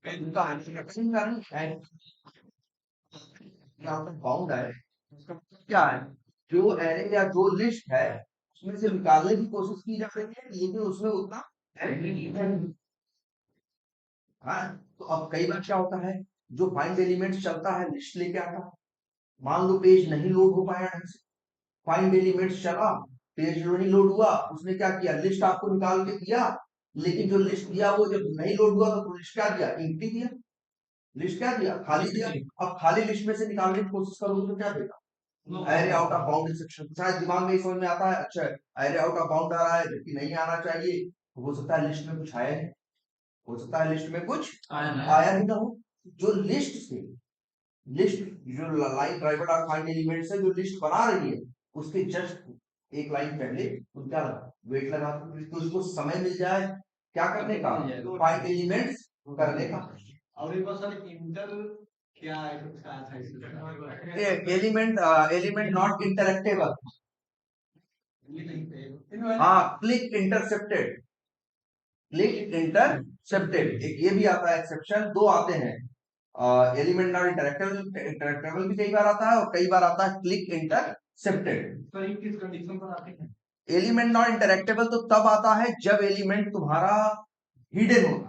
उनका इंट्रोडक्शन का बाउंड है, क्या है, जो एरे या जो लिस्ट है उसमें से निकालने की कोशिश की जा रही है, लेकिन उसमें उतना है। हाँ, तो अब कई बार क्या होता है, जो फाइंड एलिमेंट्स चलता है लिस्ट लेके आता है। मान लो पेज नहीं लोड हो पाया ढंग से, फाइंड एलिमेंट्स चला, पेज नहीं लोड हुआ, उसने क्या किया, लिस्ट आपको निकाल के दिया, लेकिन जो लिस्ट दिया वो जब नहीं लोड हुआ तो लिस्ट क्या दिया, एम्प्टी दिया। लिस्ट क्या दिया, खाली दिया। अब खाली लिस्ट में से निकालने की कोशिश करोगे तो क्या देगा, array out of bound section. शायद दिमाग में समझ में आता है, अच्छा एरे आउट ऑफ बाउंड आ रहा है जबकि नहीं आना चाहिए, तो हो सकता है लिस्ट में कुछ आया है, हो सकता है लिस्ट में कुछ आया ही ना हो। जो लिस्ट से लिस्ट, जो लाइन ड्राइवर और फाइंड एलिमेंट्स है जो लिस्ट बना रही है, उसके जस्ट एक लाइन पहले उनका वेट लगा तो उसको समय मिल जाए क्या करने का, फाइंड एलिमेंट्स करने का। और एक बार सर इंटर क्या है, कुछ कहा था इसमें एलिमेंट, एलिमेंट नॉट इंटरेक्टेबल। हाँ, क्लिक इंटरसेप्टेड, क्लिक इंटरसेप्टेड एक ये भी आता है एक्सेप्शन, दो आते हैं, एलिमेंट नॉट इंटरेक्टेबल, इंटरेक्टेबल भी कई बार आता है और कई बार आता है क्लिक इंटरसेप्टेड। तो ये किस कंडीशन पर आते हैं, एलिमेंट नॉट इंटरेक्टेबल तो तब आता है जब एलिमेंट तुम्हारा हिडन होता,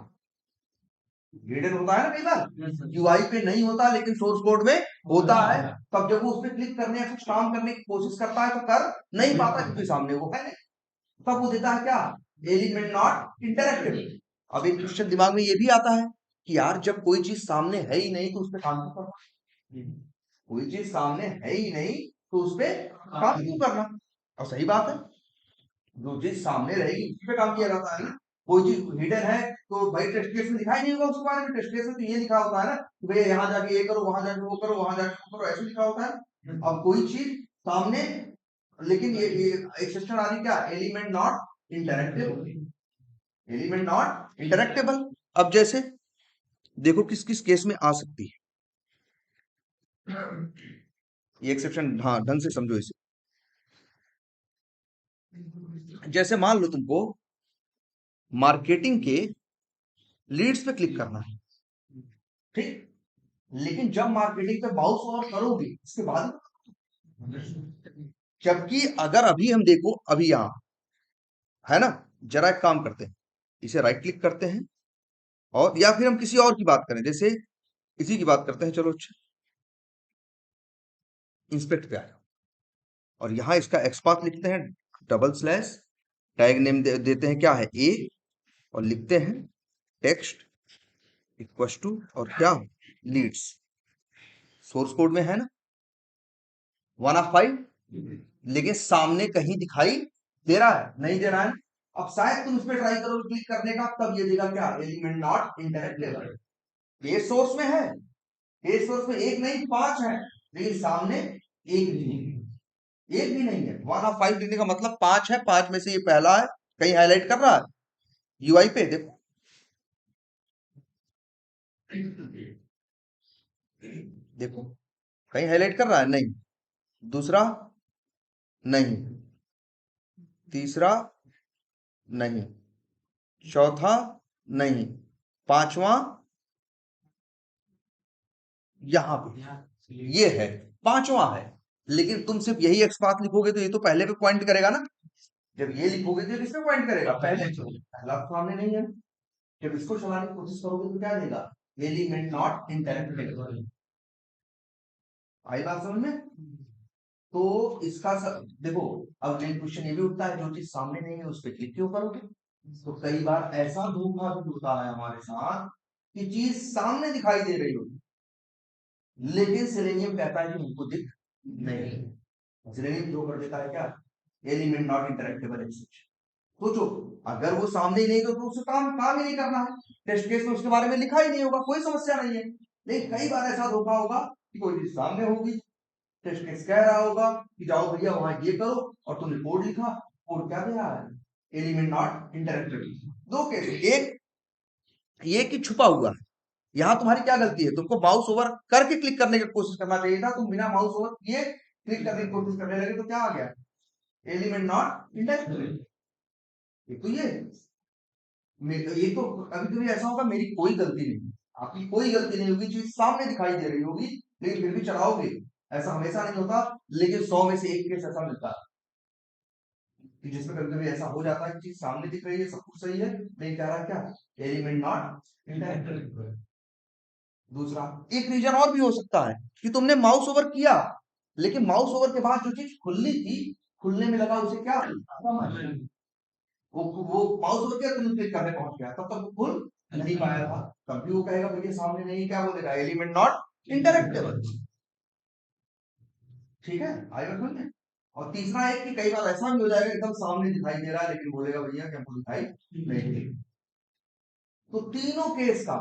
हिडन होता है ना, कई बार यूआई पे नहीं होता लेकिन सोर्स कोड में होता है, तब जब वो उस पर क्लिक करने या कुछ काम करने की कोशिश करता है तो कर नहीं पाता क्योंकि सामने वो है नहीं, तब वो देता है क्या, एलिमेंट नॉट इंटरेक्टेबल। अब एक क्वेश्चन दिमाग में ये भी आता है कि यार जब कोई चीज सामने है ही नहीं तो उस पर काम क्यों करना, कोई चीज सामने है ही नहीं तो उस पर काम क्यों करना। और सही बात है, जो चीज सामने रहेगी उसी पे काम किया जाता है ना। कोई चीज हिडन है तो भाई टेस्ट केस में दिखाई नहीं होगा उसके बारे में, टेस्ट केस में तो ये लिखा होता है ना कि भैया यहाँ जाके ये करो, वहां जाके वो करो, वहां जाके वो करो, ऐसे लिखा होता है। अब कोई चीज सामने, लेकिन ये एक्सेप्शन आ रही क्या, एलिमेंट नॉट इंटरेक्टेबल, एलिमेंट नॉट इंटरेक्टेबल। अब जैसे देखो किस किस केस में आ सकती है ये एक्सेप्शन, हाँ ढंग से समझो इसे। जैसे मान लो तुमको मार्केटिंग के लीड्स पे क्लिक करना है, ठीक, लेकिन जब मार्केटिंग पे माउस ओवर करोगे इसके बाद, जबकि अगर अभी हम देखो अभी यहां है ना, जरा एक काम करते हैं, इसे राइट क्लिक करते हैं और या फिर हम किसी और की बात करें, जैसे इसी की बात करते हैं, चलो अच्छा इंस्पेक्ट पे आ जाओ और यहां इसका एक्सपाथ लिखते हैं, डबल स्लैश, टैग नेम देते हैं क्या है ए, और लिखते हैं टेक्स्ट इक्वल टू और क्या लीड्स, सोर्स कोड में है ना 1 of 5, लेकिन सामने कहीं दिखाई दे रहा है, नहीं दे रहा है। अब शायद तुम इस पे ट्राई करो क्लिक करने का, तब ये देगा क्या, एलिमेंट नॉट इंटरेक्टेबल। पेज सोर्स में है, पेज सोर्स में एक नहीं 5 है, लेकिन सामने एक भी नहीं है, एक भी नहीं है। 1 of 5 लिखने का मतलब 5 है, 5 में से ये पहला है, कहीं हाईलाइट कर रहा है यूआई पे देखो, देखो कहीं हाईलाइट कर रहा है, नहीं, दूसरा नहीं, तीसरा नहीं, चौथा नहीं, पांचवा यहां पे ये है, पांचवा है, लेकिन तुम सिर्फ यही एक्सपाथ लिखोगे तो ये तो पहले पे पॉइंट करेगा ना, जब ये लिखोगे तो किस पे पॉइंट करेगा, पहले, पहला तो सामने नहीं है। जब इसको चलाने की कोशिश करोगे तो क्या देगा, एलिमेंट नॉट इंटरेक्टेबल। आई बात समझ में, तो इसका देखो, अब एक क्वेश्चन ये भी उठता है, जो चीज सामने नहीं है उस पर क्लिक क्यों करोगे। तो कई बार ऐसा धोखा भी होता है हमारे साथ कि चीज सामने दिखाई दे रही होगी, लेकिन सेलेनियम कहता है कि हमको दिख नहीं, सेलेनियम थ्रो कर देता है क्या, एलिमेंट नॉट इंटरेक्टेबल एक्सेप्शन। सोचो, अगर वो सामने ही नहीं तो उसे काम काम ही नहीं करना है, टेस्ट केस में उसके बारे में लिखा ही नहीं होगा, कोई समस्या नहीं है। लेकिन कई बार ऐसा धोखा होगा कि कोई चीज सामने होगी, टेस्ट केस कह रहा होगा कि जाओ भैया वहां ये करो, और तुमने कोड लिखा, कोड क्या दे रहा है, एलिमेंट नॉट इंटरेक्टेबल। दो केस, एक ये कि छुपा हुआ है, यहां तुम्हारी क्या गलती है, तुमको माउस ओवर करके क्लिक करने की कोशिश करना चाहिए था, तुम बिना माउस ओवर किए क्लिक करने की कोशिश करने लगे तो क्या आ गया, एलिमेंट नॉट इंटरेक्टेबल। ये तो ये तो कभी कभी ऐसा होगा मेरी कोई गलती नहीं, आपकी कोई गलती नहीं होगी, चीज सामने दिखाई दे रही होगी लेकिन फिर भी चढ़ाओगे। ऐसा हमेशा नहीं होता, लेकिन 100 में से एक केस ऐसा मिलता है कि जिसमें कभी कभी ऐसा हो जाता है कि चीज सामने दिख रही है, सब कुछ सही है, लेकिन कह रहा है क्या, एलिमेंट नॉट इंटरएक्टिव। दूसरा एक रीजन और भी हो सकता है कि तुमने माउस ओवर किया, लेकिन माउस ओवर के बाद जो चीज खुलनी थी, खुलने में लगा उसे क्या, वो माउस ओवर किया, तुमने क्लिक करने पहुंच गया, तब तक वो खुल नहीं पाया था, तब भी वो कहेगा भैया सामने नहीं, क्या बोलेगा, एलिमेंट नॉट इंटरएक्टेबल। ठीक है, आएगा समझ में। और तीसरा एक कि कई बार ऐसा भी हो जाएगा एकदम सामने दिखाई दे रहा है लेकिन बोलेगा भैया कि हमको दिखाई नहीं दे। तो तीनों केस का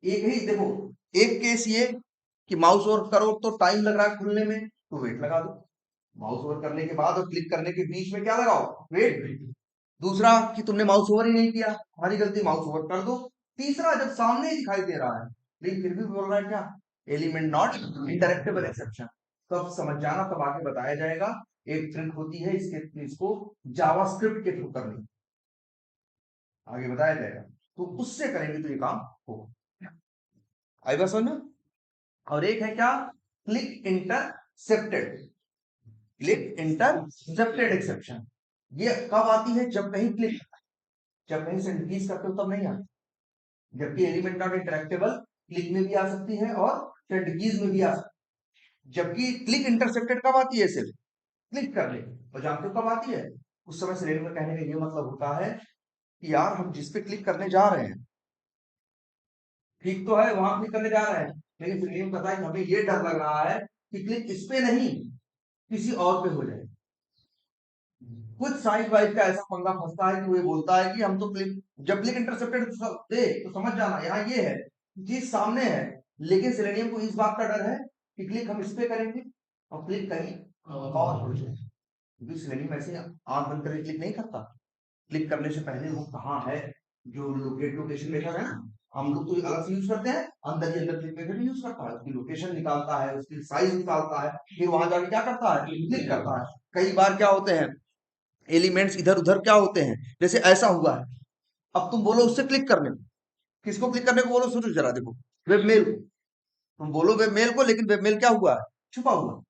एक ही देखो, एक केस ये कि माउस ओवर करो तो टाइम लग रहा है खुलने में, तो वेट लगा दो। माउस ओवर करने के बाद और क्लिक करने के बीच में क्या लगाओ, वेट। दूसरा कि तुमने माउस ओवर ही नहीं किया, हमारी गलती, माउस ओवर कर दो। तीसरा जब सामने ही दिखाई दे रहा है लेकिन फिर भी बोल रहा है क्या, एलिमेंट नॉट इंटरएक्टेबल एक्सेप्शन। तो अब समझ जाना, तब आगे बताया जाएगा। एक ट्रिक होती है इसके, इसको जावास्क्रिप्ट के थ्रू करनी, आगे बताया जाएगा, तो उससे करेंगे तो ये काम होगा। आई बात समझ में। और एक है क्या, click intercepted, click intercepted exception. ये कब आती है, जब कहीं क्लिक, जब कहीं से रिलीज करते हो तब नहीं आती, जबकि एलिमेंट नॉट इंटरएक्टेबल क्लिक में भी आ सकती है और डिकीज में भी आ सकती है। जबकि क्लिक इंटरसेप्टेड कब आती है, सिर्फ क्लिक करने, और जानते हो कब आती है, उस समय सिलेक्ट में कहने का ये मतलब होता है कि यार हम जिस पे क्लिक करने जा रहे हैं, ठीक तो है, वहां क्लिक करने जा रहे हैं, लेकिन फिर पता है कि हमें ये डर लग रहा है कि क्लिक इस पे नहीं किसी और पे हो जाए। कुछ साइड वाइज का ऐसा पंगा फंसता है कि वो ये बोलता है कि हम तो क्लिक, जब क्लिक इंटरसेप्टेड दे तो समझ जाना यहाँ ये है, चीज सामने है, लेकिन सेलेनियम को इस बात का डर है कि क्लिक हम इस पे करेंगे और क्लिक कहीं और हो जाए, क्योंकि सेलेनियम ऐसे आंख बंद करके क्लिक नहीं करता। क्लिक करने से पहले वो कहाँ है, जो लोकेट लोकेशन मेथड है ना, हम लोग तो अलग से यूज करते हैं, अंदर ही अंदर क्लिक मेथड यूज करता है, उसकी लोकेशन निकालता है, उसकी साइज निकालता है, फिर वहां जाके क्या करता है, क्लिक करता है। कई बार क्या होते हैं, एलिमेंट्स इधर उधर क्या होते हैं, जैसे ऐसा हुआ है, अब तुम बोलो उससे क्लिक करने को, किसको क्लिक करने को बोलो, सोचो जरा, देखो वेब मेल को, तुम बोलो वेब मेल को, लेकिन वेब मेल क्या हुआ है, छुपा हुआ।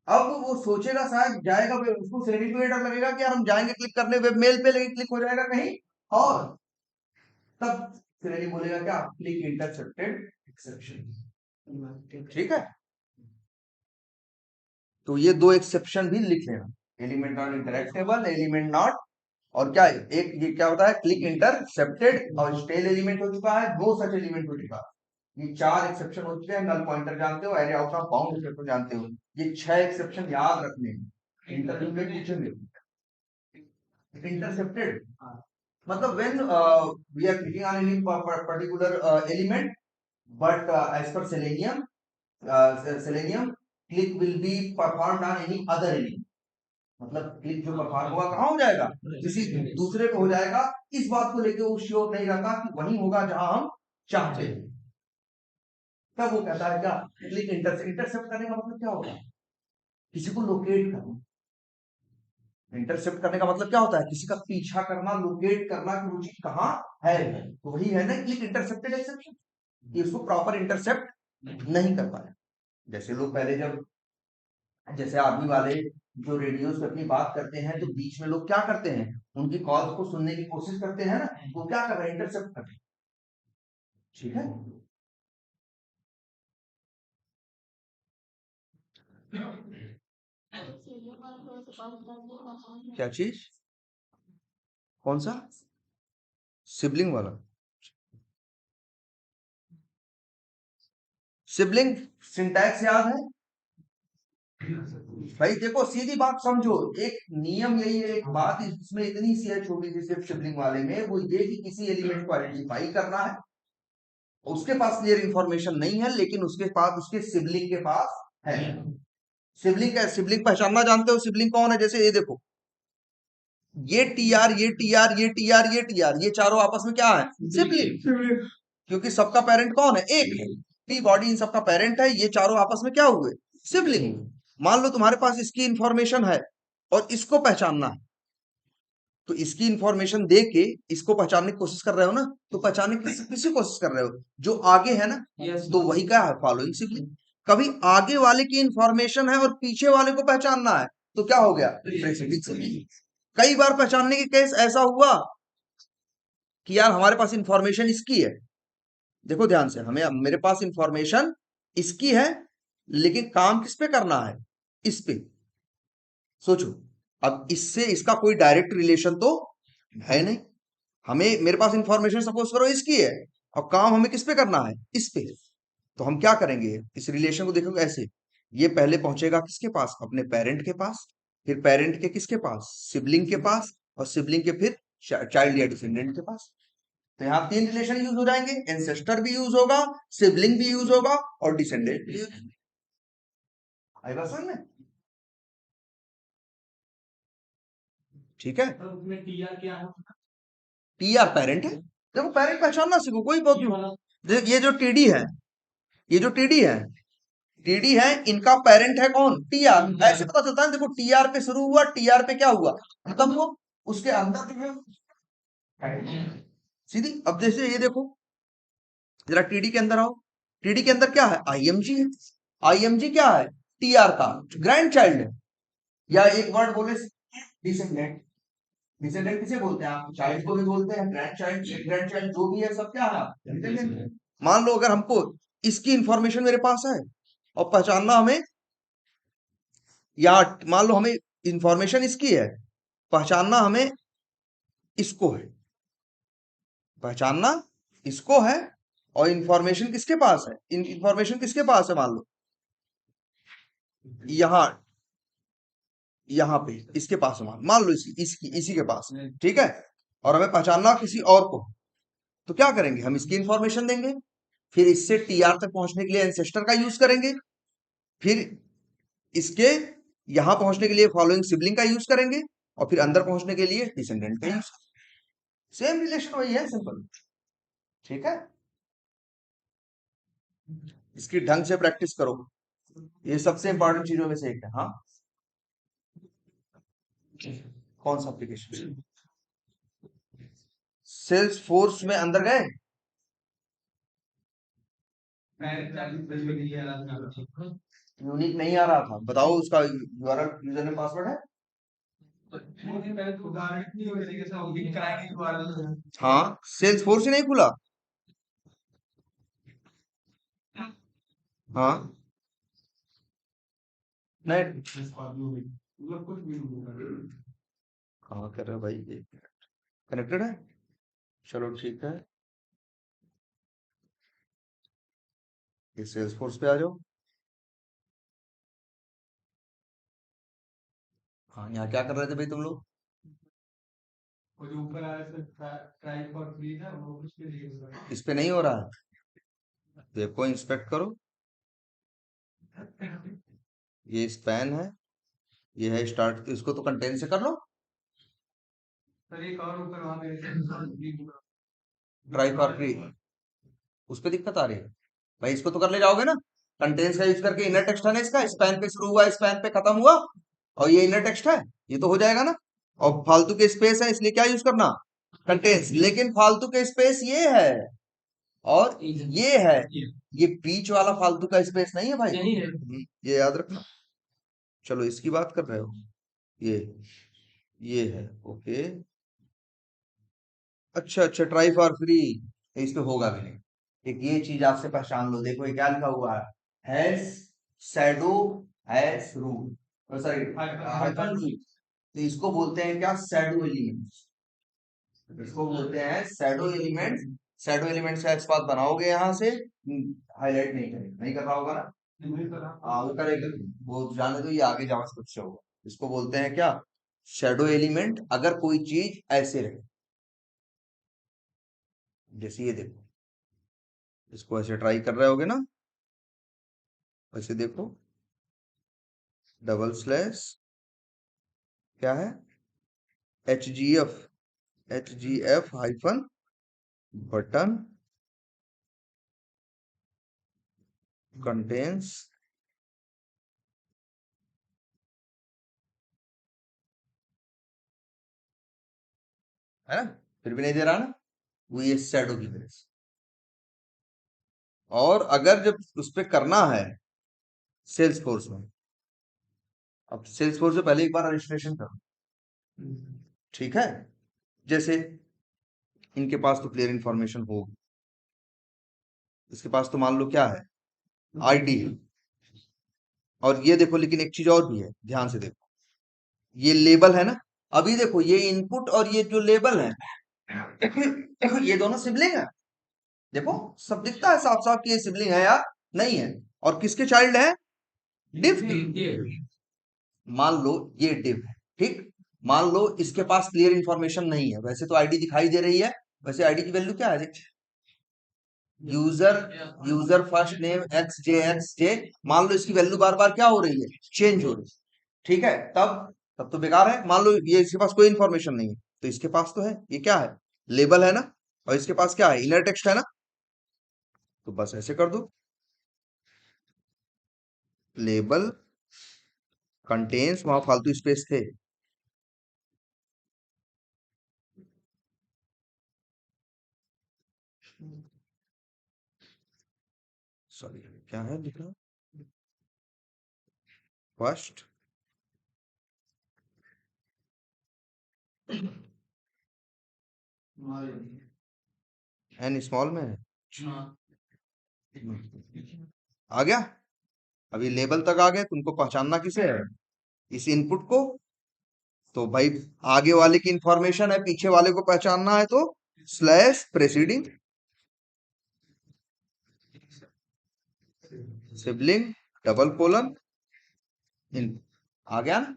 अब वो सोचेगा, शायद जाएगा, उसको सेलेनियम को ये डर लगेगा कि यार हम जाएंगे क्लिक करने वेब मेल पे, लेकिन क्लिक हो जाएगा कहीं और, तब सेलेनियम बोलेगा क्या, क्लिक इंटरसेप्टेड एक्सेप्शन। ठीक है, तो ये दो एक्सेप्शन भी लिख लेना, एलिमेंट नॉट इंटरएक्टेबल, एलिमेंट नॉट, और क्या एक ये क्या होता है, क्लिक इंटरसेप्टेड, और स्टेल एलिमेंट हो चुका है, नो सच एलिमेंट हो चुका है। ये चार एक्सेप्शन हो चुके हैं, नल पॉइंटर जानते हो, area out of bound exception जानते हो, ये 6 एक्सेप्शन याद रखने हैं, इंटरव्यू में पूछेंगे। इंटरसेप्टेड मतलब when we are clicking on any particular element, but as per Selenium click will be performed on any other element, मतलब क्लिक जो परफॉर्म होगा कहाँ हो जाएगा, किसी दूसरे पे हो जाएगा, इस बात को लेके वो श्योर नहीं रहता कि वही होगा जहां हम चाहते हैं। तब वो कहता है क्या, क्लिक इंटरसेप्ट करने का मतलब क्या होगा, किसी को लोकेट करना। इंटरसेप्ट करने का मतलब क्या होता है, किसी का पीछा करना, लोकेट करना कि वो चीज कहाँ है, तो वही है ना क्लिक इंटरसेप्टेड एक्सेप्शन, कि उसको प्रॉपर इंटरसेप्ट नहीं कर पाया। जैसे लोग पहले जब, जैसे आर्मी वाले जो रेडियो पे अपनी बात करते हैं, तो बीच में लोग क्या करते हैं, उनकी कॉल्स को सुनने की कोशिश करते हैं ना, वो क्या कर रहे हैं, इंटरसेप्ट कर रहे हैं। ठीक है, क्या चीज, कौन सा, सिबलिंग वाला, सिबलिंग सिंटैक्स याद है भाई, देखो सीधी बात समझो, एक नियम यही है, एक बात इसमें इतनी सी है छोटी सी, सिर्फ सिबलिंग वाले में, वो ये कि किसी एलिमेंट को आइडेंटिफाई करना है, उसके पास क्लियर इंफॉर्मेशन नहीं है, लेकिन उसके पास उसके सिबलिंग के पास है। सिबलिंग का, सिबलिंग पहचानना जानते हो, सिबलिंग कौन है, जैसे ये देखो, ये टीआर, ये टीआर, ये टीआर, ये टीआर, ये चारों आपस में क्या है, सिबलिंग, क्योंकि सबका पेरेंट कौन है, एक है, पी बॉडी इन सबका पेरेंट है, ये चारों आपस में क्या हुए, सिबलिंग। मान लो तुम्हारे पास इसकी इंफॉर्मेशन है और इसको पहचानना है, तो इसकी इंफॉर्मेशन दे के इसको पहचानने की कोशिश कर रहे हो ना, तो पहचानने की किसी कोशिश कर रहे हो जो आगे है ना, तो वही क्या है, फॉलोइंग सिबलिंग। कभी आगे वाले की इंफॉर्मेशन है और पीछे वाले को पहचानना है, तो क्या हो गया, प्रेसिडेंट सिबलिंग। कई बार पहचानने के केस ऐसा हुआ कि यार हमारे पास इंफॉर्मेशन इसकी है, देखो ध्यान से, हमें मेरे पास इंफॉर्मेशन इसकी है, लेकिन काम किस पे करना है, इस पे। सोचो, अब इससे इसका कोई डायरेक्ट रिलेशन तो है नहीं। हमें, मेरे पास इंफॉर्मेशन सपोज करो इसकी है, और काम हमें किस पे करना है, इस पे। तो हम क्या करेंगे, इस रिलेशन को देखोगे ऐसे, ये पहले पहुंचेगा किसके पास, अपने पेरेंट के पास, फिर पेरेंट के किसके पास, सिबलिंग के पास, और सिबलिंग के फिर चाइल्ड या डिसेंडेंट के पास। तो यहाँ 3 रिलेशन यूज हो जाएंगे, एंसेस्टर भी यूज होगा, सिबलिंग भी यूज होगा, और डिसेंडेंट भी यूज होगा। आई बात समझ में? ठीक है, टीआर पेरेंट है। देखो पेरेंट पहचानना सीखो, कोई बहुत नहीं। ये जो टीडी है, ये जो टीडी है, टीडी है, इनका पेरेंट है कौन, टीआर। ऐसे पता चलता है, देखो टीआर पे शुरू हुआ, टीआर पे क्या हुआ, खत्म हुआ, उसके अंदर जो है सीधी। अब जैसे ये देखो, जरा टीडी के अंदर आओ, टीडी के अंदर क्या है, आईएमजी है। आईएमजी क्या है, टीआर का ग्रैंड चाइल्ड है, या एक वर्ड बोले, डिसेंडेंट। डिसेंडेंट किसे बोलते हैं, आप चाइल्ड को भी बोलते हैं, ग्रैंड चाइल्ड जो भी है सब क्या है, डिसेंडेंट। मान लो अगर हमको इसकी इंफॉर्मेशन मेरे पास है, और पहचानना हमें, या मान लो हमें इंफॉर्मेशन इसकी है, पहचानना हमें इसको है, पहचानना इसको है, और इंफॉर्मेशन किसके पास है, इंफॉर्मेशन किसके पास है, मान लो यहां, यहाँ पे इसके पास है, मान लो इसी के पास, ठीक है, और हमें पहचानना किसी और को। तो क्या करेंगे, हम इसकी इंफॉर्मेशन देंगे, फिर इससे टीआर तक पहुंचने के लिए एंसेस्टर का यूज करेंगे, फिर इसके यहां पहुंचने के लिए फॉलोइंग सिबलिंग का यूज करेंगे, और फिर अंदर पहुंचने के लिए डिसेंडेंट का यूज। सेम रिलेशन वही है, सिंपल। ठीक है, इसकी ढंग से प्रैक्टिस करो, ये सबसे इंपॉर्टेंट चीजों में से एक है। हाँ, कौन सा एप्लीकेशन, सेल्स फोर्स में अंदर गए, यूनिक नहीं आ रहा था, बताओ उसका यूआरएल, यूजर नेम पासवर्ड है। हाँ, सेल्स फोर्स ही नहीं खुला। हाँ, नहीं, कहाँ कर रहे हो भाई, ये कनेक्टेड है, चलो ठीक है, ये सेल्स फोर्स पे आ जाओ। हाँ, यहाँ क्या कर रहे थे भाई तुम लोग, इस पे नहीं हो रहा है, देखो इंस्पेक्ट करो, ये स्पैन है, ये है स्टार्ट, इसको तो कंटेंट से कर लो, ट्राई फॉर फ्री, उस पे दिक्कत आ रही है भाई, इसको तो कर ले जाओगे ना, कंटेंट्स का यूज करके, इनर टेक्स्ट है ना इसका, स्पैन पे शुरू हुआ, स्पैन पे खत्म हुआ, और ये इनर टेक्स्ट है, ये तो हो जाएगा ना। और फालतू के स्पेस है, इसलिए क्या यूज करना, कंटेंट्स। लेकिन फालतू के स्पेस ये है, और ये है, ये बीच वाला फालतू का स्पेस नहीं है भाई, ये याद रखना। चलो इसकी बात कर रहे हो, ये ये है, ओके, अच्छा अच्छा, ट्राई फॉर फ्री, इस पे होगा भी नहीं। एक ये चीज आपसे पहचान लो, देखो ये क्या लिखा हुआ है, has shadow has rule, sorry hyphen rule. तो इसको बोलते हैं क्या, शैडो एलिमेंट्स, इसको बोलते हैं शैडो एलिमेंट्स। शैडो एलिमेंट्स का एक्सपाथ बनाओगे यहाँ से, हाईलाइट नहीं करेगा, नहीं कर रहा होगा ना, हाँ वो करेगा, वो जाने दो, ये आगे जावास्क्रिप्ट से होगा। इसको बोलते हैं क्या, शैडो एलिमेंट, अगर कोई चीज ऐसे रहे, जैसे ये देखो, इसको ऐसे ट्राई कर रहे होगे ना, वैसे देखो, डबल स्लैश क्या है, H G F hyphen button contains है ना, फिर भी नहीं दे रहा ना, वो ये शैडो की वजह से। और अगर जब उस पे करना है सेल्स फोर्स में, अब सेल्स फोर्स से पहले एक बार रजिस्ट्रेशन करो, ठीक है। जैसे इनके पास तो क्लियर इंफॉर्मेशन होगी, इसके पास तो मान लो क्या है, आईडी है। और ये देखो, लेकिन एक चीज और भी है, ध्यान से देखो, ये लेबल है ना, अभी देखो ये इनपुट और ये जो लेबल है, ये दोनों सिबलिंग है। देखो सब दिखता है साफ साफ कि ये सिबलिंग है या नहीं है। और किसके चाइल्ड है, डिफ के। मान लो ये डिफ है, ठीक। मान लो इसके पास क्लियर इंफॉर्मेशन नहीं है, वैसे तो आईडी दिखाई दे रही है, वैसे आईडी की वैल्यू क्या है, देख, user user first name X J, मान लो इसकी वैल्यू बार बार क्या हो रही है, चेंज हो रही है, ठीक है। तब तो बेकार है। मान लो ये इसके पास कोई इंफॉर्मेशन नहीं है, तो इसके पास तो है, ये क्या है, लेबल है ना, और इसके पास क्या है, इनर टेक्स्ट है ना, तो बस ऐसे कर दो, लेबल कंटेन्स, वहां फालतू स्पेस थे, सॉरी क्या है लिखा, फर्स्ट एन स्मॉल में है, आ गया। अभी लेबल तक आ गए, तुमको पहचानना किसे है, इस इनपुट को। तो भाई आगे वाले की इंफॉर्मेशन है, पीछे वाले को पहचानना है, तो स्लैश प्रेसीडिंग सिबलिंग डबल कोलन इन, आ गया ना।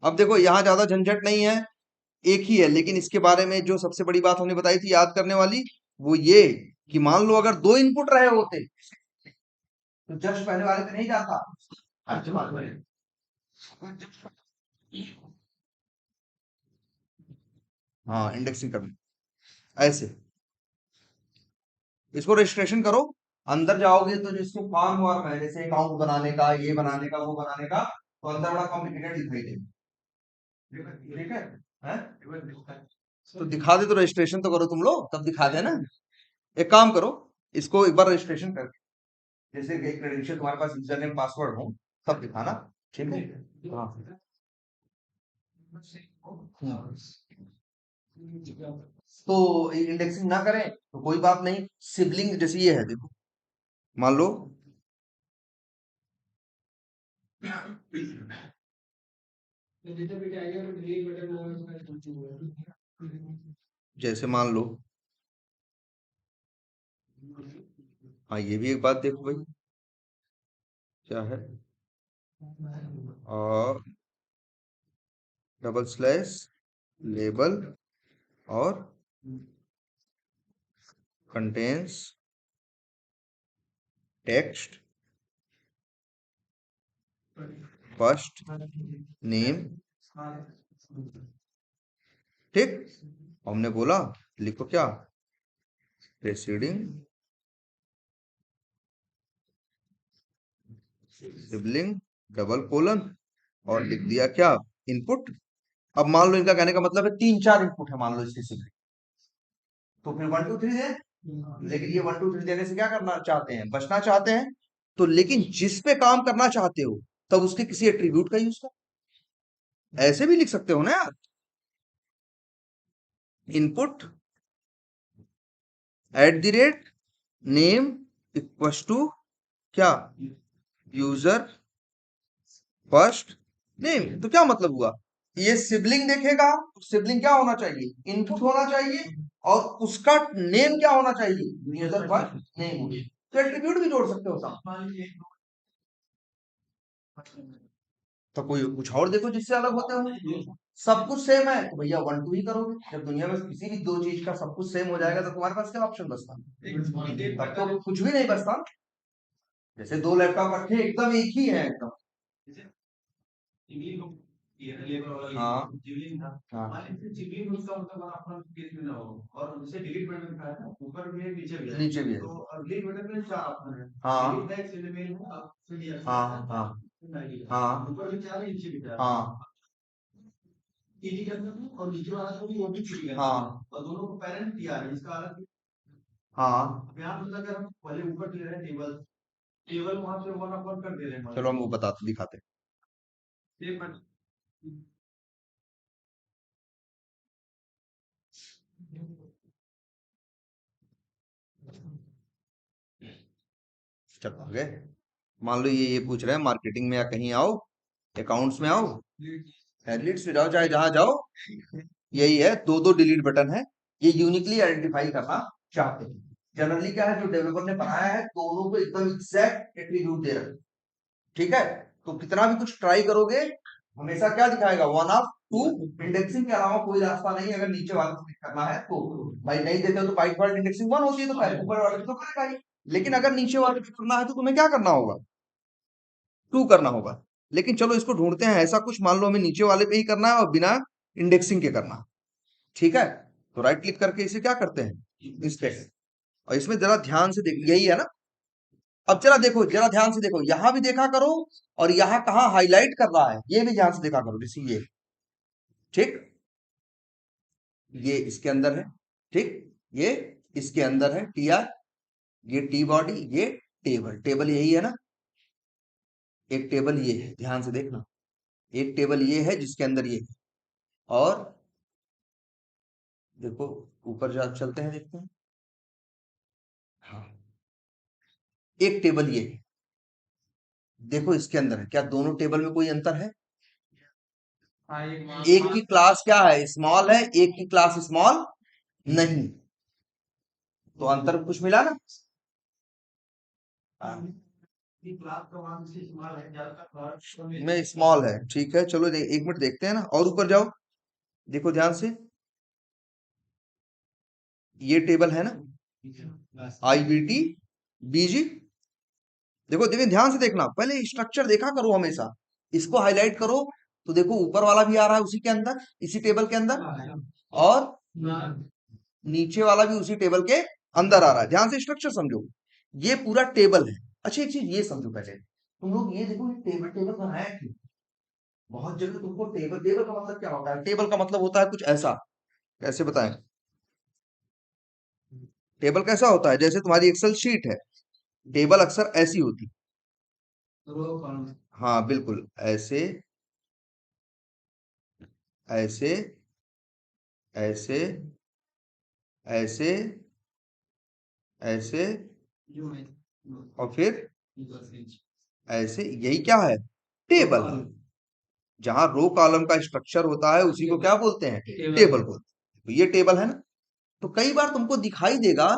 अब देखो यहां ज्यादा झंझट नहीं है, एक ही है, लेकिन इसके बारे में जो सबसे बड़ी बात हमने बताई थी याद करने वाली, वो ये कि मान लो अगर दो इनपुट रहे होते तो जस्ट पहले वाले पे नहीं जाता, अच्छा बात है। हाँ इंडेक्सिंग करनी ऐसे, इसको रजिस्ट्रेशन करो, अंदर जाओगे तो जिसको फॉर्म वॉर्म है, जैसे अकाउंट बनाने का, ये बनाने का, वो बनाने का, तो अंदर बड़ा कॉम्प्लिकेटेड दिखाई देगा, ठीक है, हैं? तो दिखा दे, तो रजिस्ट्रेशन तो करो तुम लोग, तब दिखा देना। एक काम करो, इसको एक बार रजिस्ट्रेशन करके, जैसे एक क्रेडेंशियल तुम्हारे पास यूजर नेम पासवर्ड हो, तब दिखाना, ठीक है। हाँ तो इंडेक्सिंग ना करें तो कोई बात नहीं, सिबलिंग जैसे ये है, देखो मान लो जैसे मान लो, हाँ ये भी एक बात देखो भाई, क्या है, और डबल स्लैश लेबल और कंटेन्स टेक्स्ट फर्स्ट नेम, ठीक। हमने बोला लिखो क्या, प्रेसीडिंग सिबलिंग डबल कोलन, और लिख दिया क्या, इनपुट। अब मान लो इनका कहने का मतलब है तीन चार इनपुट है, मान लो इसकी सिबलिंग, तो फिर 1 2 3 दे, लेकिन ये 1 2 3 देने से क्या करना चाहते हैं, बचना चाहते हैं। तो लेकिन जिस पे काम करना चाहते हो, तब उसके किसी एट्रीब्यूट का यूज कर, ऐसे भी लिख सकते हो ना यार, इनपुट @ नेम इक्वल टू क्या, यूजर फर्स्ट नेम। तो क्या मतलब हुआ, ये सिबलिंग देखेगा, सिबलिंग क्या होना चाहिए, इनपुट होना चाहिए, और उसका नेम क्या होना चाहिए, यूजर फर्स्ट नेम। तो एट्रीब्यूट भी जोड़ सकते हो साहब, तो कोई कुछ और देखो जिससे अलग होते हो, सब कुछ सेम है तो भैया 1 2 ही करोगे। जब दुनिया में किसी भी दो चीज का सब कुछ सेम हो जाएगा तो तुम्हारे पास क्या ऑप्शन बचता, तब तो कुछ भी नहीं बचता। जैसे दो लैपटॉप रखे एकदम एक ही है एकदम, हाँ हाँ, नीचे भी है, हाँ हाँ हाँ हाँ हाँ, टीटी के अंदर में और नीचे वाला जो भी वो भी छुट्टी है। हाँ और दोनों को पेरेंट दिया है इसका अलग। हाँ यहाँ मतलब अगर हम पहले ऊपर ले रहे हैं टेबल, टेबल वहां से 1 कर दे रहे हैं। चलो हम वो बताते दिखाते हैं। चलो आगे मान लो ये पूछ रहे हैं मार्केटिंग में या कहीं आओ, अकाउंट्स में आओ, एथलीट्स में जाओ, चाहे जहां जाओ, यही है, दो दो डिलीट बटन है। ये यूनिकली आइडेंटिफाई करना चाहते हैं। जनरली क्या है, जो डेवलपर ने बनाया है दोनों को एकदम एग्जैक्ट एट्रीब्यूट दे रहे हैं। ठीक है, तो कितना भी कुछ ट्राई करोगे हमेशा क्या दिखाएगा, 1 of 2। इंडेक्सिंग के अलावा कोई रास्ता नहीं, अगर नीचे वाले को क्लिक करना है तो। भाई नहीं देते हो तो बाई डिफॉल्ट इंडेक्सिंग 1 होती है, तो पहले ऊपर वाले को तो करेगा ही। लेकिन अगर नीचे वाले को करना है तो तुम्हें क्या करना होगा, 2 करना होगा। लेकिन चलो इसको ढूंढते हैं, ऐसा कुछ मान लो हमें नीचे वाले पे ही करना है और बिना इंडेक्सिंग के करना। ठीक है, तो राइट क्लिक करके इसे क्या करते हैं, इस पे। और इसमें जरा ध्यान से देख, यही है ना। अब जरा देखो, जरा ध्यान से देखो, यहां भी देखा करो और यहां कहां हाईलाइट कर रहा है ये भी ध्यान से देखा करो, जैसे ये। ठीक, ये इसके अंदर है। ठीक, ये इसके अंदर है टीआर, ये टी बॉडी, ये टेबल। टेबल यही है ना, एक टेबल ये है, ध्यान से देखना, एक टेबल ये है जिसके अंदर ये है। और देखो ऊपर जा चलते हैं, देखते हैं। हाँ, एक टेबल ये है, देखो इसके अंदर है, क्या दोनों टेबल में कोई अंतर है? एक की क्लास क्या है, स्मॉल है, एक की क्लास स्मॉल नहीं, तो अंतर कुछ मिला ना। में स्मॉल है, ठीक है, चलो एक मिनट देखते हैं ना, और ऊपर जाओ, देखो ध्यान से, ये टेबल है ना, IBT BG। देखो देखो ध्यान से देखना, पहले स्ट्रक्चर देखा करो हमेशा, इसको हाईलाइट करो तो देखो ऊपर वाला भी आ रहा है उसी के अंदर, इसी टेबल के अंदर, और नीचे वाला भी उसी टेबल के अंदर आ रहा है। ध्यान से स्ट्रक्चर समझो, ये पूरा टेबल है। अच्छा एक चीज ये समझो, पहले तुम लोग ये देखो, ये टेबल टेबल बनाया क्यों? बहुत जगह तुमको टेबल, टेबल का मतलब क्या होता है, टेबल का मतलब होता है कुछ ऐसा, कैसे बताएं, टेबल कैसा होता है, जैसे तुम्हारी एक्सेल शीट है, टेबल अक्सर ऐसी होती। हाँ बिल्कुल ऐसे, ऐसे, ऐसे, ऐसे, ऐसे, और फिर ऐसे, यही क्या है, टेबल। जहां रो कॉलम का स्ट्रक्चर होता है उसी को क्या बोलते हैं, टेबल बोलते हैं। तो ये टेबल है ना, तो कई बार तुमको दिखाई देगा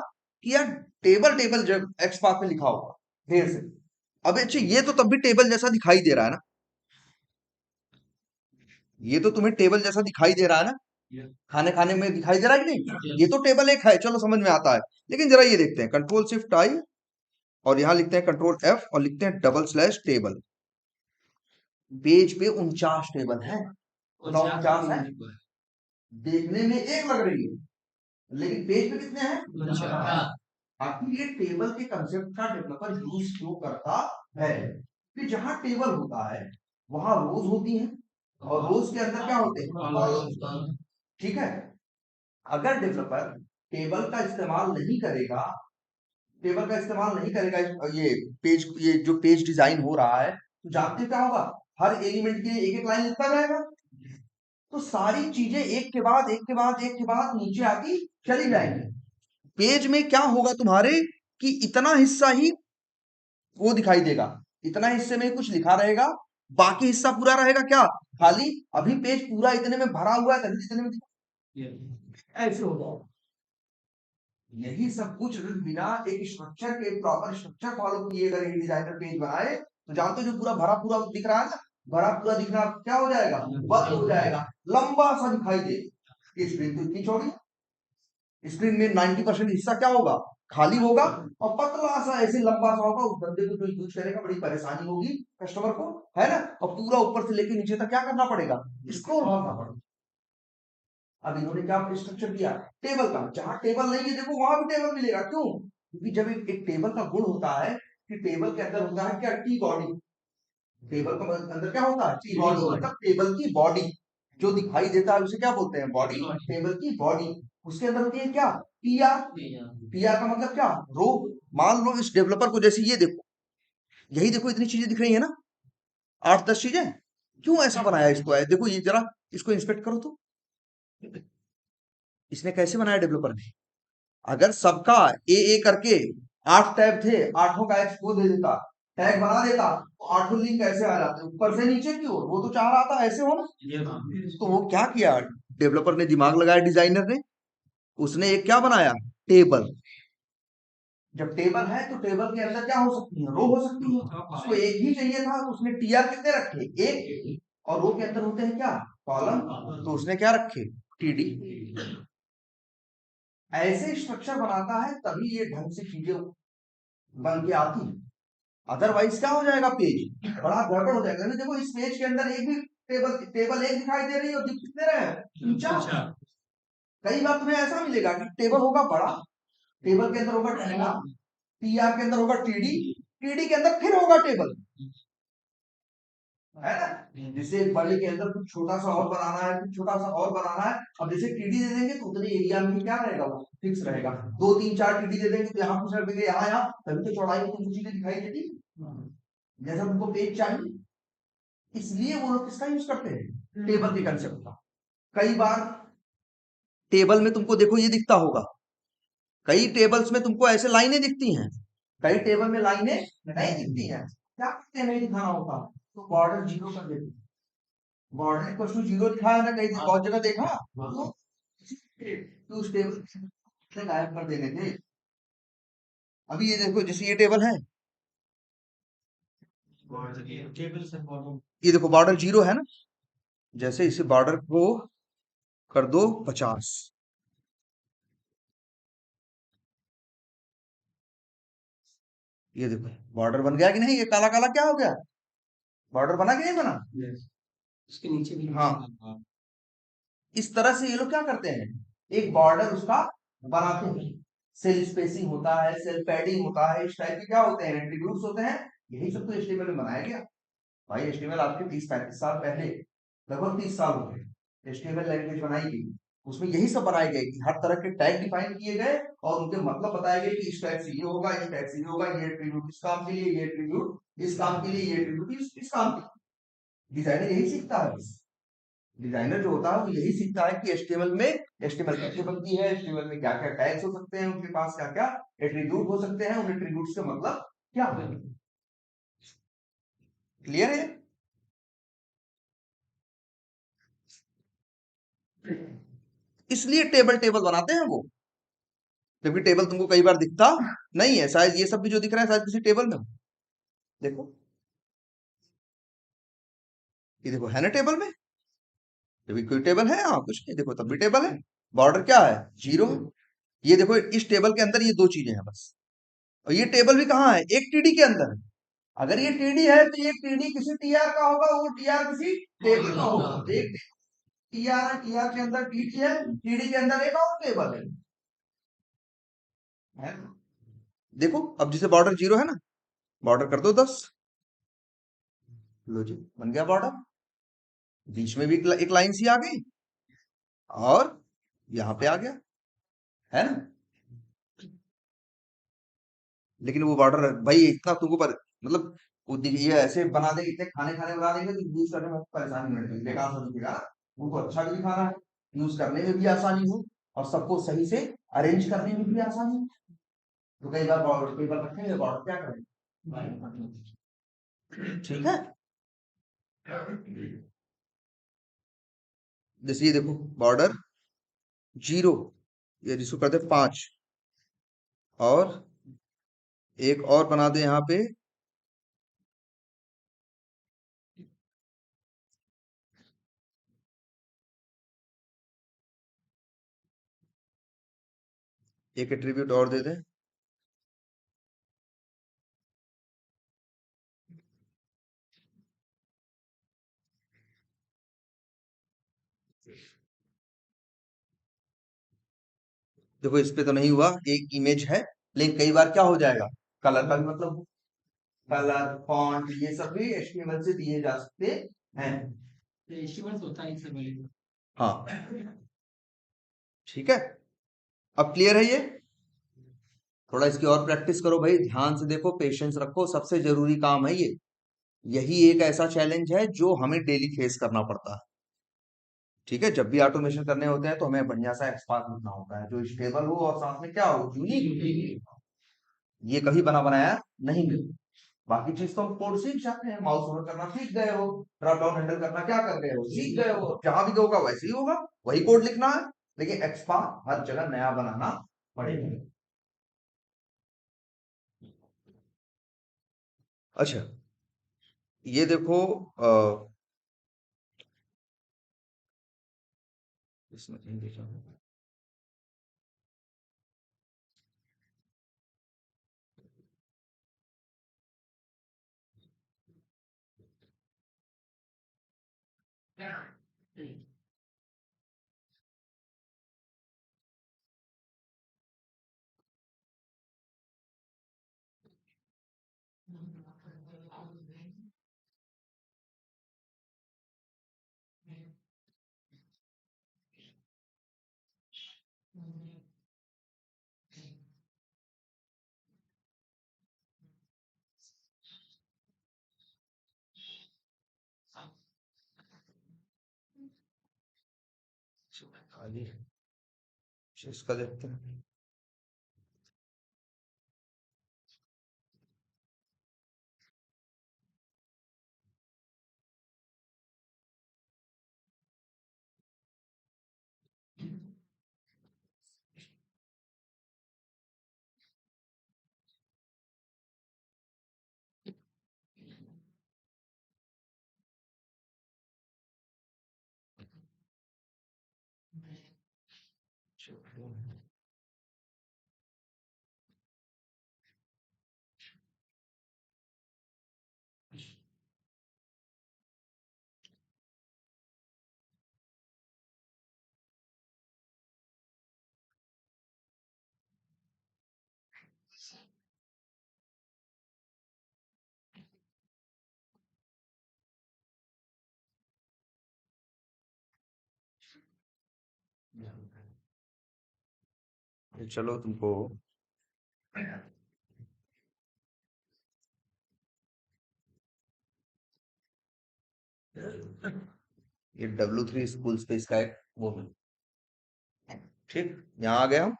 कि यार टेबल टेबल जब एक्स पाथ में लिखा होगा ढेर से। अब अच्छा ये तो तब भी टेबल जैसा दिखाई दे रहा है ना, ये तो तुम्हें टेबल जैसा दिखाई दे रहा है ना, खाने खाने में दिखाई दे रहा है कि नहीं, ये तो टेबल एक है, चलो समझ में आता है। लेकिन जरा ये देखते हैं, कंट्रोल शिफ्ट आई और यहां लिखते हैं कंट्रोल F और लिखते हैं /टेबल। पेज पे 49 टेबल है, 49 है, देखने में एक लग रही है लेकिन पेज पे कितने हैं। आखिर ये टेबल के कंसेप्ट का डेवलपर यूज क्यों करता है, कि जहां टेबल होता है वहां रोज होती है और रोज के अंदर क्या होते हैं, ठीक है। अगर डेवलपर टेबल का इस्तेमाल नहीं करेगा, टेबल का इस्तेमाल नहीं करेगा, ये पेज, ये जो पेज डिजाइन हो रहा है, तो जानते क्या होगा, हर एलिमेंट के एक एक लाइन लिखता जाएगा, तो सारी चीजें एक के बाद एक के बाद एक के बाद नीचे आती चली जाएंगी। पेज में क्या होगा तुम्हारे, कि इतना हिस्सा ही वो दिखाई देगा, इतना हिस्से में कुछ लिखा रहेगा, बाकी हिस्सा पूरा रहेगा क्या, खाली। अभी पेज पूरा इतने में भरा हुआ है तभी इतने में ऐसे होगा। यही सब कुछ बिना एक स्ट्रक्चर के, प्रॉपर स्ट्रक्चर फॉलो किए अगर एक डिजाइनर पेज बनाए, तो जानते हो जो पूरा भरा पूरा दिख रहा है ना, भरा पूरा दिखना क्या हो जाएगा, बंद हो जाएगा, लंबा सा दिखाई दे। स्क्रीन तो इतनी चौड़ी, स्क्रीन में 90% हिस्सा क्या होगा, खाली होगा, और पतला सा ऐसे लंबा सा होगा, उस बंदे को जो यूज करेगा बड़ी परेशानी होगी कस्टमर को, है ना। और पूरा ऊपर से लेके नीचे तक क्या करना पड़ेगा, स्क्रॉल करना पड़ेगा। अब इन्होंने क्या स्ट्रक्चर दिया, टेबल का, जहां टेबल नहीं है देखो वहां भी टेबल मिलेगा, क्यों, क्योंकि जब एक टेबल का गुण होता है कि टेबल के अंदर होता है क्या, टी बॉडी। टेबल के अंदर क्या होता है, टी बॉडी, मतलब टेबल की बॉडी। जो दिखाई देता है उसे क्या बोलते हैं, बॉडी। टेबल की बॉडी, उसके अंदर होती है क्या, टीआर। टीआर का मतलब क्या, रो। मान लो इस डेवलपर को, जैसे ये देखो, यही देखो इतनी चीजें दिख रही है ना, 8-10 चीजें, क्यों ऐसा बनाया इसको, है देखो ये जरा, इसको इंस्पेक्ट करो तो, इसने कैसे बनाया डेवलपर ने। अगर सबका ए करके 8 टैब थे, आठों का एक्सपो दे देता, टैग बना देता, तो आठों लिंक कैसे आ जाते, ऊपर से नीचे की ओर, वो तो चाह रहा था ऐसे हो ना। तो वो क्या किया, डेवलपर ने दिमाग लगाया, डिजाइनर ने, उसने एक क्या बनाया, टेबल। जब टेबल है तो टेबल के अंदर क्या हो सकती है, रो हो सकती है। उसको एक ही चाहिए था, तो उसने टीआर कितने रखे, एक, और रो के अंदर होते हैं क्या, कॉलम, तो उसने क्या रखे, टीडी। ऐसे स्ट्रक्चर बनाता है तभी ये ढंग से चीजें बन के आती है। अदरवाइज क्या हो जाएगा, पेज बड़ा गड़बड़ हो जाएगा ना। देखो इस पेज के अंदर एक भी टेबल एक दिखाई दे रही है, और दिख कितने रहे हैं, 3-4। कई बार तुम्हें ऐसा मिलेगा कि टेबल होगा बड़ा, टेबल के अंदर होगा टीआर, टीआर के अंदर होगा टीडी, टीडी के अंदर फिर होगा टेबल, है ना। जैसे एक बड़े के अंदर कुछ छोटा सा और बनाना है, कुछ छोटा सा और बनाना है। अब जैसे टीडी दे देंगे तो उतने एरिया में क्या रहेगा, वो फिक्स रहेगा। 2-3-4 टीडी दे देंगे तो यहाँ कुछ रख देंगे, यहाँ तभी तो चौड़ाई में तुमको चीजें दिखाई देती जैसा तुमको पेज चाहिए। इसलिए वो लोग किसका यूज करते हैं, टेबल के कंसेप्ट का। कई बार टेबल में तुमको देखो ये दिखता होगा, कई टेबल्स में तुमको ऐसे लाइनें दिखती हैं, कई टेबल में लाइनें नहीं दिखती हैं। क्या करते हैं, नहीं दिखाना होता तो बॉर्डर जीरो कर देते, बॉर्डर इक्वल टू जीरो लिखा है ना, कहीं बहुत जगह देखा, तो उस टेबल से गायब कर देने थे। अभी ये देखो, जैसे ये टेबल है, ये देखो बॉर्डर जीरो है ना, जैसे इसे बॉर्डर को कर दो 50, ये देखो बॉर्डर बन गया कि नहीं, ये काला काला क्या हो गया, बॉर्डर बना कि नहीं बना। इसके नीचे भी, हाँ, इस तरह से ये लोग क्या करते हैं, एक बॉर्डर उसका बनाते हैं। सेल स्पेसिंग होता है, सेल पैडिंग होता है, इस टाइप के क्या होते हैं, एट्रीब्यूट्स होते हैं। यही सब तो एचटीएमएल में बनाया गया। भाई एचटीएमएल आपके 30-35 साल पहले, लगभग 30 साल हो गए एचटीएमएल लैंग्वेज बनाई गई। उसमें यही सब बनाए गए कि हर तरह के टैग डिफाइन किए गए, और उनके मतलब बताए गए कि इस टैग से ये होगा, इस टैग से ये होगा, ये एट्रीब्यूट इस काम के लिए, ये एट्रीब्यूट इस काम के लिए, ये एट्रीब्यूट इस काम के लिए। डिजाइनर यही सीखता है बस। डिजाइनर जो होता है वो यही सीखता है कि एचटीएमएल में एचटीएमएल कैसे बनती है, एचटीएमएल में क्या क्या टैग्स हो सकते हैं, उनके पास क्या क्या एट्रीब्यूट हो सकते हैं, उन एट्रीब्यूट्स का मतलब क्या है। क्लियर है। इसलिए टेबल टेबल बनाते हैं वो, जबकि टेबल तुमको कई बार दिखता नहीं है। शायद ये सब भी जो दिख रहा है शायद किसी टेबल में हो। देखो ये देखो, है ना टेबल में, जबकि कोई टेबल है, हाँ कुछ नहीं, देखो तब भी टेबल है। बॉर्डर क्या है, जीरो है। ये देखो इस टेबल के अंदर ये दो चीजें हैं बस, और ये टेबल भी कहाँ है, एक टीडी के अंदर है। अगर ये टीडी है तो ये टीडी किसी टीआर का होगा, वो टीआर किसी टेबल का होगा। एक टीआर है, टीआर के अंदर टीडी है, टीडी के अंदर एक और टेबल है। देखो अब जैसे बॉर्डर जीरो है ना, बॉर्डर कर दो 10, लो जी बन गया बॉर्डर। बीच में भी एक लाइन सी आ गई, और यहाँ पे आ गया, है ना। लेकिन वो बॉर्डर भाई इतना तुमको मतलब ये ऐसे बना देंगे, इतने खाने खाने बना देंगे तो यूज करने में परेशानी होने लगेगी, बेकार सा दिखेगा ना। उनको अच्छा भी दिखाना है, यूज करने में भी आसानी हो, और सबको सही से अरेंज करने में भी आसानी हो। तो कई बार बॉर्डर पेपर रखेंगे, बॉर्डर क्या करेंगे, ठीक है। जैसे ये देखो बॉर्डर जीरो, ये जिसको करते 5, और एक और बना दे यहाँ पे, एक एट्रीब्यूट और दे दें। देखो इस पे तो नहीं हुआ, एक इमेज है, लेकिन कई बार क्या हो जाएगा, कलर का भी मतलब, कलर फॉन्ट ये सब भी एचटीएमएल से दिए जा सकते हैं। हाँ ठीक है, अब क्लियर है ये। थोड़ा इसकी और प्रैक्टिस करो भाई, ध्यान से देखो, पेशेंस रखो, सबसे जरूरी काम है ये। यही एक ऐसा चैलेंज है जो हमें डेली फेस करना पड़ता है। ठीक है, जब भी ऑटोमेशन करने होते हैं तो हमें बढ़िया सा एक्सपार्ट लिखना होता है जो स्टेबल हो और साथ में क्या हो, यूनिक। ये कभी बना बनाया नहीं मिलता। बाकी चीज तो हम कोड सीख जाते हैं, माउस ओवर करना सीख गए हो, ड्रॉप डाउन हैंडल करना क्या कर गए हो, सीख गए हो, जहां भी होगा वैसे ही होगा, वही कोड लिखना है। लेकिन एक्सपार्ट हर जगह नया बनाना पड़ेगा। अच्छा, ये देखो, इसमें कहीं देखा होगा। खाली है, इसका देखते हैं। ये चलो तुमको, ये W3 स्कूल स्पेस का एक वो है। ठीक, यहाँ आ गया हम।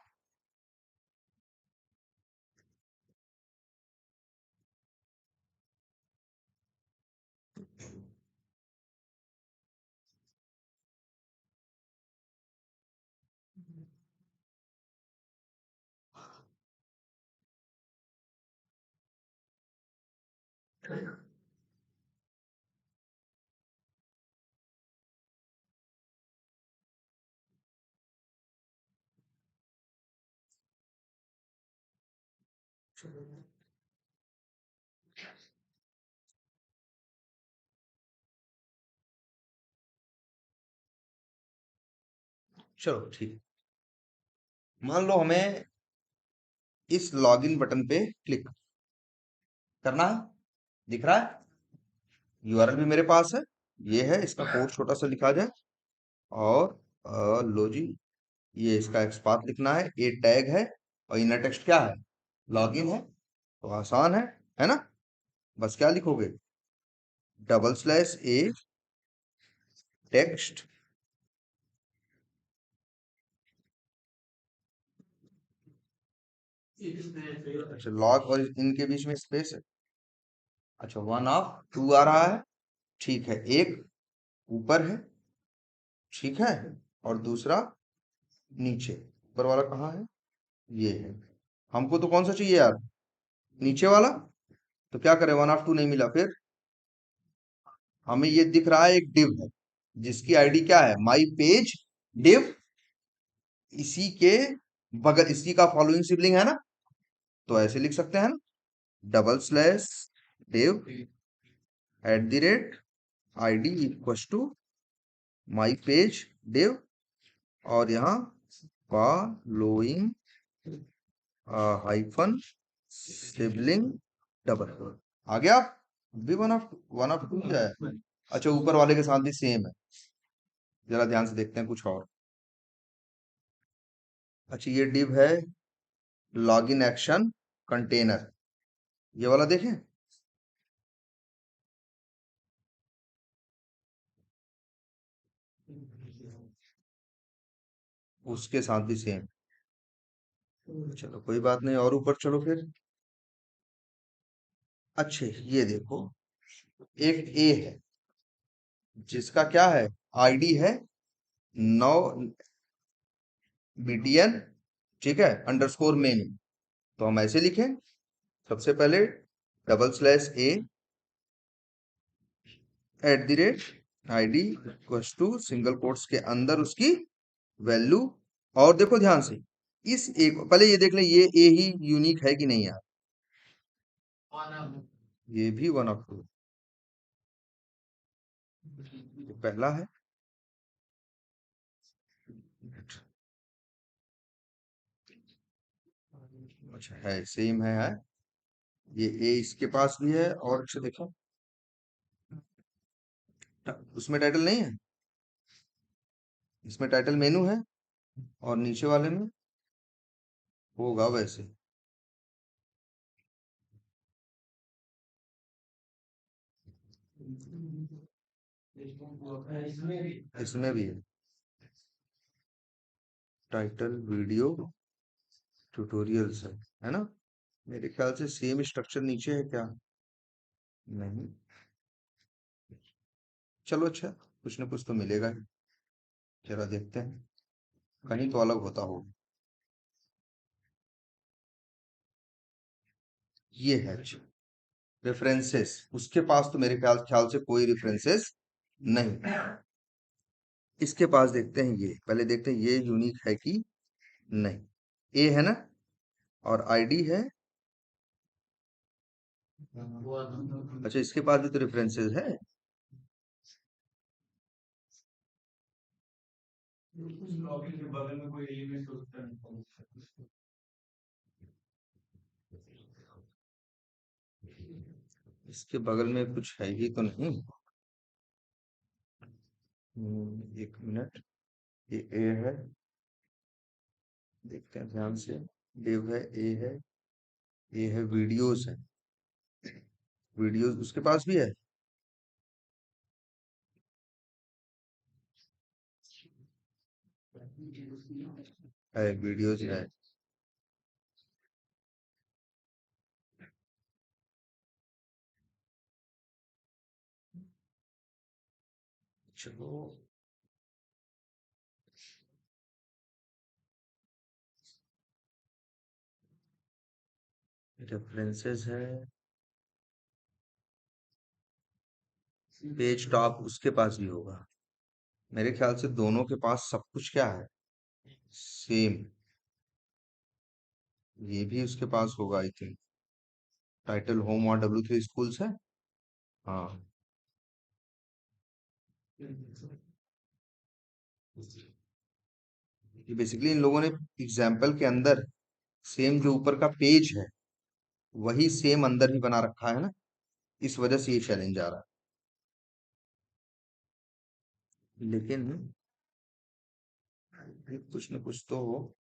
चलो ठीक, मान लो हमें इस लॉगिन बटन पे क्लिक करना है, दिख रहा है, यूआरएल भी मेरे पास है, ये है, इसका कोड छोटा सा लिखा जाए, और लो जी, ये इसका एक्सपाथ लिखना है, ये टैग है, और इनर टेक्स्ट क्या है, लॉगिन है। तो आसान है ना, बस क्या लिखोगे, /a टेक्स्ट। अच्छा, लॉग और इनके बीच में स्पेस है, अच्छा, 1 of 2 आ रहा है, ठीक है, एक ऊपर है, ठीक है, और दूसरा नीचे। ऊपर वाला कहाँ है, ये है। हमको तो कौन सा चाहिए यार, नीचे वाला। तो क्या करें, 1 of 2 नहीं मिला, फिर हमें ये दिख रहा है एक डिव है जिसकी आईडी क्या है, माई पेज डिव, इसी के बगल, इसी का फॉलोइंग सिबलिंग है ना, तो ऐसे लिख सकते हैं ना, /div @id equals to my page div, और यहाँ फॉलोइंग हाइफन सिबलिंग डबल। आ गया, भी 1 of 2 क्या है, अच्छा, ऊपर वाले के साथ भी सेम है, जरा ध्यान से देखते हैं कुछ और। अच्छा, ये डिव है लॉगिन एक्शन कंटेनर, ये वाला देखें। उसके साथ भी सेम। चलो कोई बात नहीं, और ऊपर चलो फिर। अच्छे, ये देखो, एक ए है जिसका क्या है, आईडी है 9 बीटीएन, ठीक है, अंडरस्कोर मेन। तो हम ऐसे लिखें, सबसे पहले /A @ID equals to single quotes के अंदर उसकी वैल्यू। और देखो ध्यान से, इस एक पहले ये देख ले, ये ए ही यूनिक है कि नहीं यार, ये भी 1 ऑफ 2, पहला है। अच्छा है, सेम है। ये ए इसके पास भी है, और अच्छा देखो, उसमें टाइटल नहीं है, इसमें टाइटल मेनू है, और नीचे वाले में होगा वैसे। इसमें भी है टाइटल वीडियो ट्यूटोरियल्स है ना। मेरे ख्याल से सेम स्ट्रक्चर नीचे है क्या, नहीं। चलो अच्छा, कुछ ना कुछ तो मिलेगा ही, जरा देखते हैं, कहीं तो अलग होता होगा। ये है रेफरेंसेस, उसके पास तो मेरे ख्याल ख्याल से कोई रेफरेंसेस नहीं। इसके पास देखते हैं, ये पहले देखते हैं ये यूनिक है कि नहीं। ए है ना, और आईडी है। अच्छा, इसके पास भी तो रेफरेंसेस है। इसके बगल में कुछ है ही तो नहीं। एक मिनट, ये ए है, देखते हैं ध्यान से। डिव है, ए है, ए है, वीडियोस है, वीडियोस उसके पास भी है वीडियोस है। चलो, रेफरेंसेस है, पेज टॉप उसके पास भी होगा। मेरे ख्याल से दोनों के पास सब कुछ क्या है, सेम। ये भी उसके पास होगा आई थिंक। टाइटल होम और W3 स्कूल्स है। हाँ, ये बेसिकली इन लोगों ने एग्जाम्पल के अंदर सेम जो ऊपर का पेज है वही सेम अंदर ही बना रखा है ना, इस वजह से ये चैलेंज आ रहा है। लेकिन कुछ न कुछ तो हो।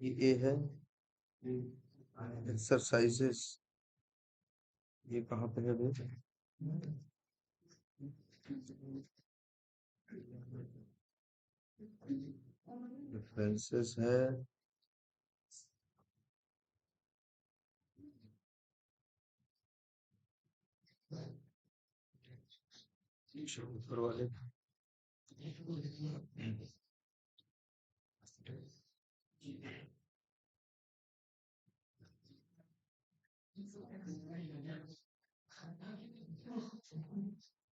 ये है एक्सरसाइजेस, ये कहाँ पे है भाई, रेफरेंसेस है। ऊपर वाले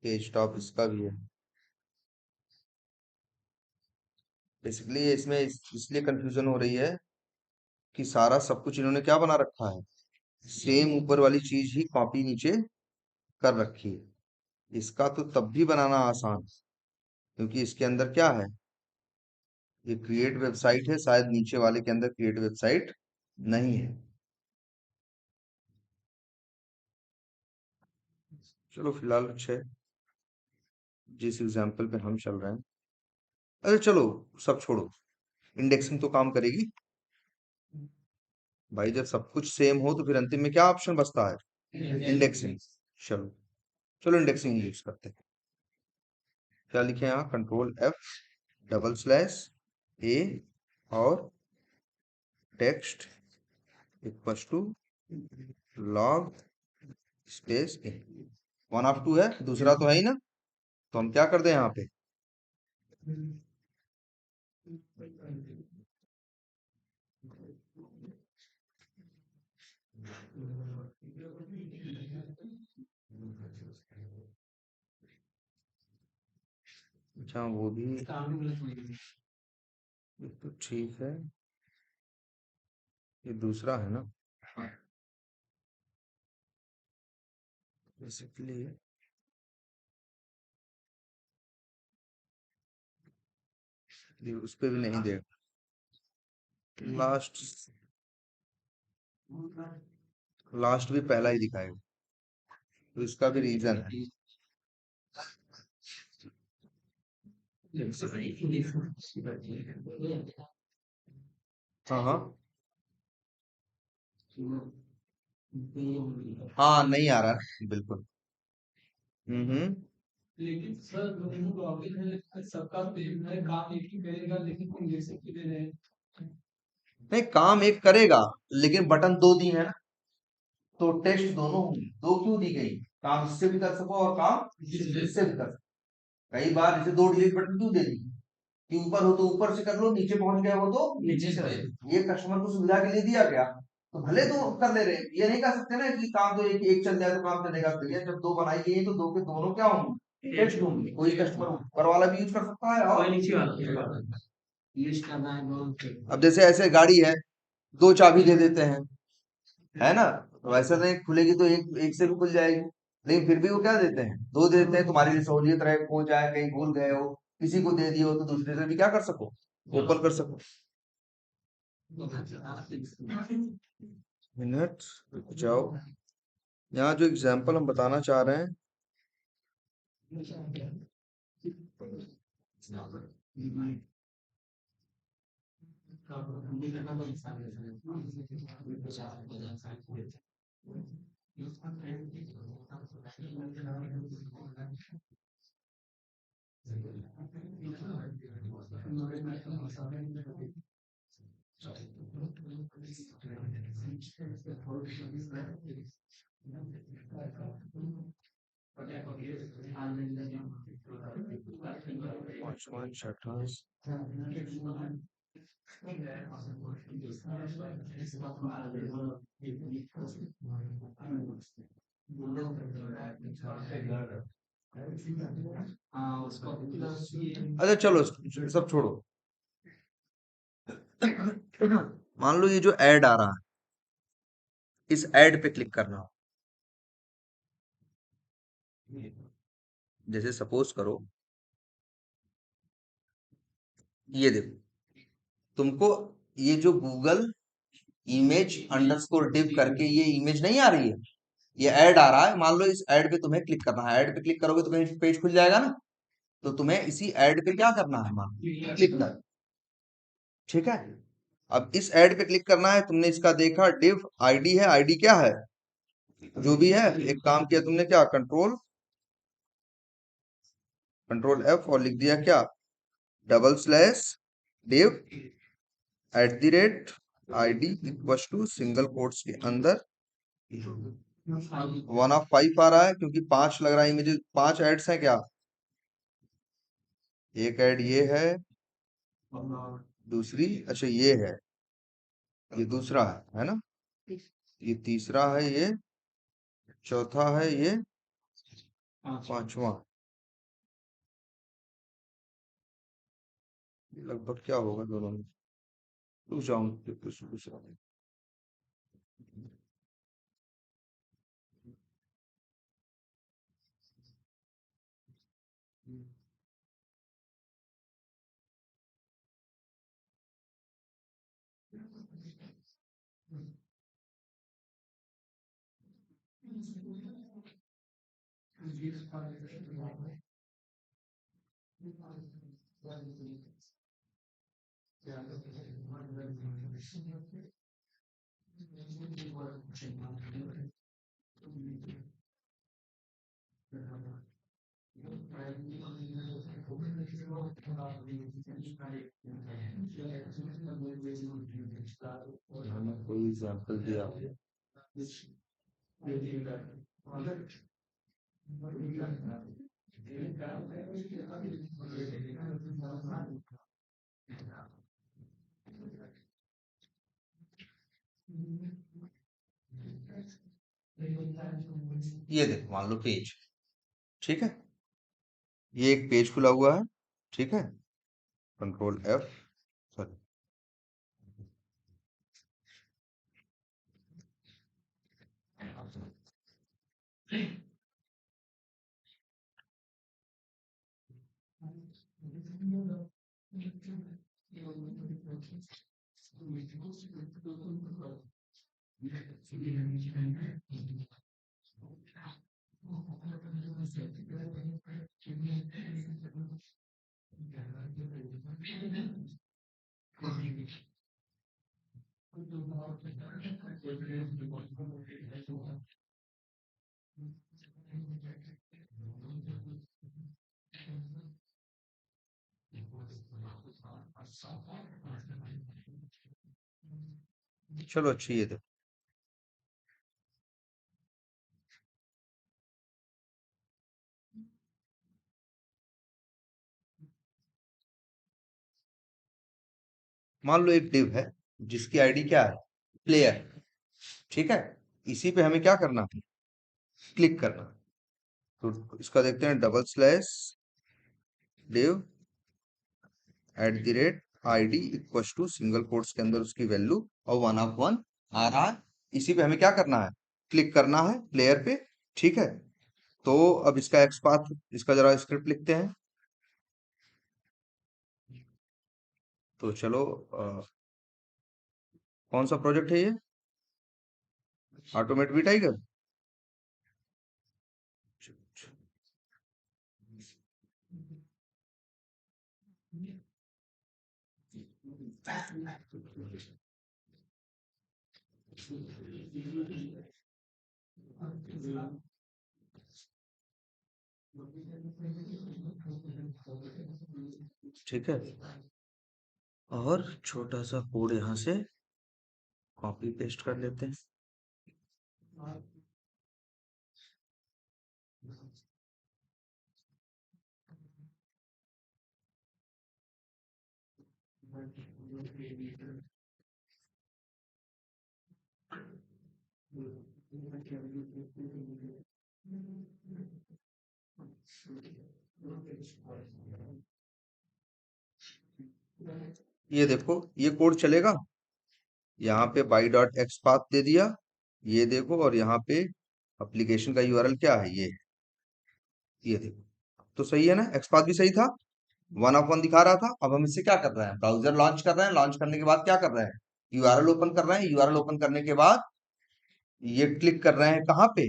पेज टॉप इसका भी है। बेसिकली इसमें इसलिए कंफ्यूजन हो रही है कि सारा सब कुछ इन्होंने क्या बना रखा है, सेम ऊपर वाली चीज ही कॉपी नीचे कर रखी है। इसका तो तब भी बनाना आसान, क्योंकि इसके अंदर क्या है, ये क्रिएट वेबसाइट है, शायद नीचे वाले के अंदर क्रिएट वेबसाइट नहीं है। चलो फिलहाल 6 जिस एग्जाम्पल पे हम चल रहे हैं, अरे चलो सब छोड़ो, इंडेक्सिंग तो काम करेगी भाई। जब सब कुछ सेम हो तो फिर अंतिम में क्या ऑप्शन बचता है, इंडेक्सिंग। चलो चलो इंडेक्सिंग यूज करते हैं। क्या लिखे यहाँ, control F double slash A और text equal to log space A। 1 of 2 है, दूसरा तो है ही ना, तो हम क्या कर दें यहाँ पे, अच्छा वो भी ये तो ठीक है, ये दूसरा है ना बेसिकली। ये उस पे भी नहीं दे, लास्ट लास्ट भी पहला ही दिखाएगा, तो इसका भी रीजन है। हाँ हाँ हाँ, नहीं आ रहा है, बिल्कुल। हम्म। लेकिन सर दोनों लॉगिन है, सबका पेज है, काम एक ही करेगा लेकिन हम जैसे कि दे रहे हैं। नहीं, काम एक करेगा लेकिन बटन दो दी है ना, तो टेस्ट दोनों होंगे, दो क्यों दी गई, काम इससे भी कर सको और काम इससे भी कर सको। कई बार इसे दो डिलीट बटन क्यों दे दी, कि ऊपर हो तो ऊपर से कर लो, नीचे पहुंच गया हो तो नीचे से कर लो। ये कस्टमर को सुविधा के लिए दिया गया, तो भले दो कर ले रहे, ये नहीं कह सकते ना कि काम तो एक चल जाए तो काम चलेगा। भैया जब दो बनाई गई है तो दो के दोनों क्या होंगे, टेस्ट होंगे। कोई कस्टमर ऊपर वाला भी यूज कर सकता है और नीचे वाला यूज करना है। अब जैसे ऐसे गाड़ी है, दो चाबी दे देते हैं, है ना, तो वैसे नहीं खुलेगी तो एक एक से भी खुल जाएगी, लेकिन फिर भी वो क्या देते हैं, दो देते हैं, तुम्हारी लिए सहूलियत रहे, खो जाए, कहीं भूल गए हो, किसी को दे दिए हो तो दूसरे से भी क्या कर सको, ओपन कर सको। मिनट रुक जाओ, यहाँ जो एग्जांपल हम बताना चाह रहे हैं, अच्छा चलो सब छोड़ो। मान लो ये जो ऐड आ रहा है, इस ऐड पे क्लिक करना हो, जैसे सपोज करो ये देखो, तुमको ये जो गूगल इमेज अंडरस्कोर डिव करके ये इमेज नहीं आ रही है, ये ऐड आ रहा है, मान लो इस ऐड पे तुम्हें क्लिक करना है, ऐड पे क्लिक करोगे तो कहीं पेज खुल जाएगा ना, तो तुम्हें इसी ऐड पे क्या करना है, मान क्लिक कर, ठीक है। अब इस ऐड पे क्लिक करना है, तुमने इसका देखा डिव आईडी है, आईडी क्या है, जो भी है, एक काम किया तुमने, क्या कंट्रोल F और लिख दिया क्या, double slash div @ID equal to single quotes के अंदर 1 of 5 आ रहा है, क्योंकि 5 लग रहा है इमेज, 5 एड्स हैं क्या, एक ऐड ये है, दूसरी अच्छा ये है, ये दूसरा है ना, ये तीसरा है, ये चौथा है, ये पांचवा। लगभग क्या होगा दोनों में, रुक जाऊं कुछ मैंने कोई एग्जांपल दिया ये देखो, मान लो पेज, ठीक है, ये एक पेज खुला हुआ है, ठीक है, कंट्रोल F, सॉरी, चलो अच्छी, ये देखो, मान लो एक डिव है जिसकी आईडी क्या है, प्लेयर, ठीक है, इसी पे हमें क्या करना है, क्लिक करना। तो इसका देखते हैं, double slash div @id equal to single quotes के अंदर उसकी वैल्यू और 1 आ रहा है। इसी पे हमें क्या करना है, क्लिक करना है प्लेयर पे, ठीक है। तो अब इसका एक्सपाथ, इसका जरा स्क्रिप्ट लिखते हैं। तो चलो, कौन सा प्रोजेक्ट है ये, ऑटोमेट भी टाइगर, ठीक है, और छोटा सा कोड यहाँ से कॉपी पेस्ट कर लेते हैं। ये देखो, ये कोड चलेगा, यहाँ पे बाई डॉट एक्स पाथ दे दिया, ये देखो, और यहाँ पे एप्लीकेशन का यूआरएल क्या है, ये देखो, तो सही है ना, एक्स पाथ भी सही था, 1 दिखा रहा था। अब हम इससे क्या कर रहे हैं, ब्राउजर लॉन्च कर रहे हैं, लॉन्च करने के बाद क्या कर रहे हैं, यूआरएल ओपन कर रहे हैं, यूआरएल ओपन करने के बाद ये क्लिक कर रहे हैं कहाँ पे,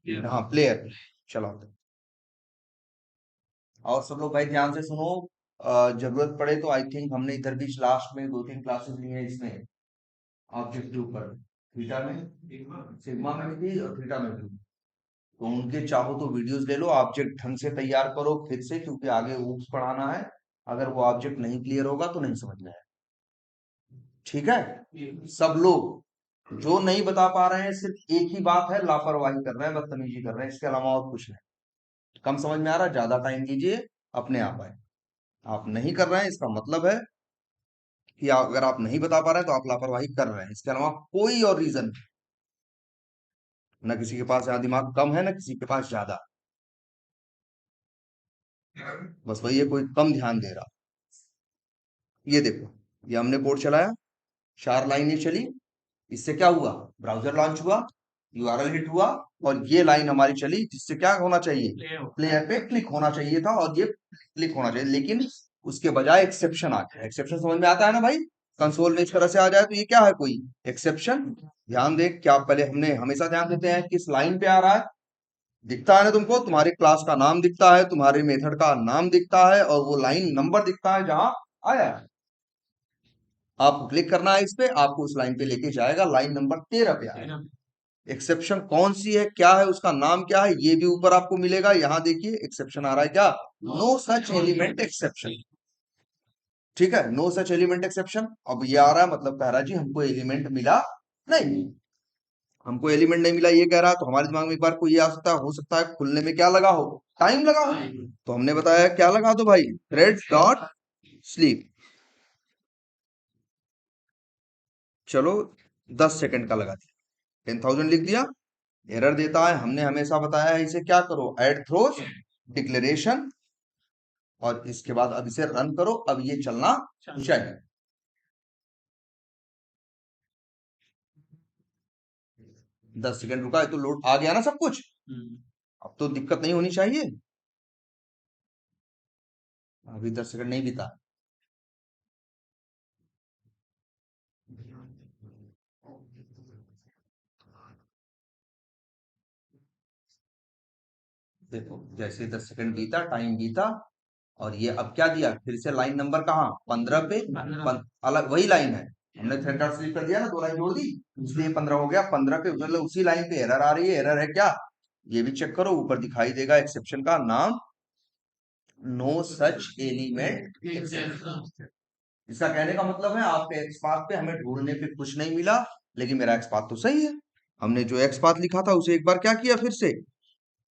हाँ प्लेयर पे। चलो, और सब लोग भाई ध्यान से सुनो, जरूरत पड़े तो आई थिंक हमने इधर बीच लास्ट में 2-3 क्लासेस ली हैं इसमें, ऑब्जेक्ट के ऊपर, थीटा में, सिग्मा में भी और थीटा में भी। तो उनके चाहो तो वीडियोस ले लो, ऑब्जेक्ट ढंग से तैयार करो फिर से, क्योंकि आगे ऊप्स पढ़ाना है, अगर वो ऑब्जेक्ट नहीं क्लियर होगा तो नहीं समझ में आएगा, ठीक है। सब लोग जो नहीं बता पा रहे हैं, सिर्फ एक ही बात है, लापरवाही कर रहे हैं, बदतमीजी कर रहे हैं, इसके अलावा और कुछ नहीं। कम समझ में आ रहा है, ज्यादा टाइम दीजिए, अपने आप आए। आप नहीं कर रहे हैं इसका मतलब है कि अगर आप नहीं बता पा रहे हैं तो आप लापरवाही कर रहे हैं, इसके अलावा कोई और रीजन नहीं। ना किसी के पास यहाँ दिमाग कम है, ना किसी के पास ज्यादा, बस वही है, कोई कम ध्यान दे रहा। ये देखो, ये हमने कोड चलाया, 4 लाइनें चली, इससे क्या हुआ, ब्राउजर लॉन्च हुआ, यूआरएल हिट हुआ, और ये लाइन हमारी चली, जिससे क्या होना चाहिए, प्लेयर पे क्लिक होना चाहिए था, और ये क्लिक होना चाहिए, लेकिन उसके बजाय एक्सेप्शन आ गया। एक्सेप्शन समझ में आता है ना भाई, कंसोल में इस तरह से आ जाए तो ये क्या है, कोई एक्सेप्शन। ध्यान दे, क्या पहले हमने हमेशा ध्यान देते हैं किस लाइन पे आ रहा है, दिखता है ना तुमको, तुम्हारे क्लास का नाम दिखता है, तुम्हारे मेथड का नाम दिखता है, और वो लाइन नंबर दिखता है जहां आया है। आपको क्लिक करना है इस पे, आपको उस लाइन पे लेके जाएगा, लाइन नंबर 13 पे आएगा। एक्सेप्शन कौन सी है, क्या है, उसका नाम क्या है, ये भी ऊपर आपको मिलेगा। यहां देखिए एक्सेप्शन आ रहा है क्या, नो सच एलिमेंट एक्सेप्शन। ठीक है, नो सच एलिमेंट एक्सेप्शन। अब ये आ रहा है, मतलब कह रहा है जी हमको एलिमेंट मिला नहीं, हमको एलिमेंट नहीं मिला ये कह रहा है। तो हमारे दिमाग में एक बार को ये आ सकता है, हो सकता है खुलने में क्या लगा हो, टाइम लगा हो। तो हमने बताया क्या लगा दो भाई, थ्रेड डॉट स्लीप। चलो 10 सेकंड का लगा दिया, 10,000 लिख दिया। एरर देता है, हमने हमेशा बताया है इसे क्या करो, ऐड थ्रोज डिक्लेरेशन, और इसके बाद अब इसे रन करो। अब ये चलना चाहिए। 10 सेकंड रुका है तो लोड आ गया ना सब कुछ, अब तो दिक्कत नहीं होनी चाहिए। अभी 10 सेकंड नहीं बीता। देखो जैसे 10 सेकंड बीता, टाइम बीता, और ये अब क्या दिया, फिर से लाइन नंबर कहाँ, 15 पे, अलग वही लाइन है। हमने थ्रेड डॉट स्लीप कर दिया ना, 2 लाइन जोड़ दी, इसलिए 15 हो गया। 15 पे मतलब उसी लाइन पे एरर आ रही है। एरर है क्या, ये भी चेक करो, ऊपर दिखाई देगा एक्सेप्शन का नाम, नो सच एलिमेंट एक्सेप्शन। इसका कहने का मतलब है आपके एक्स पाथ पे हमें ढूंढने पे कुछ नहीं मिला, लेकिन मेरा एक्स पाथ तो सही है। हमने जो एक्स पाथ लिखा था उसे एक बार क्या किया फिर से,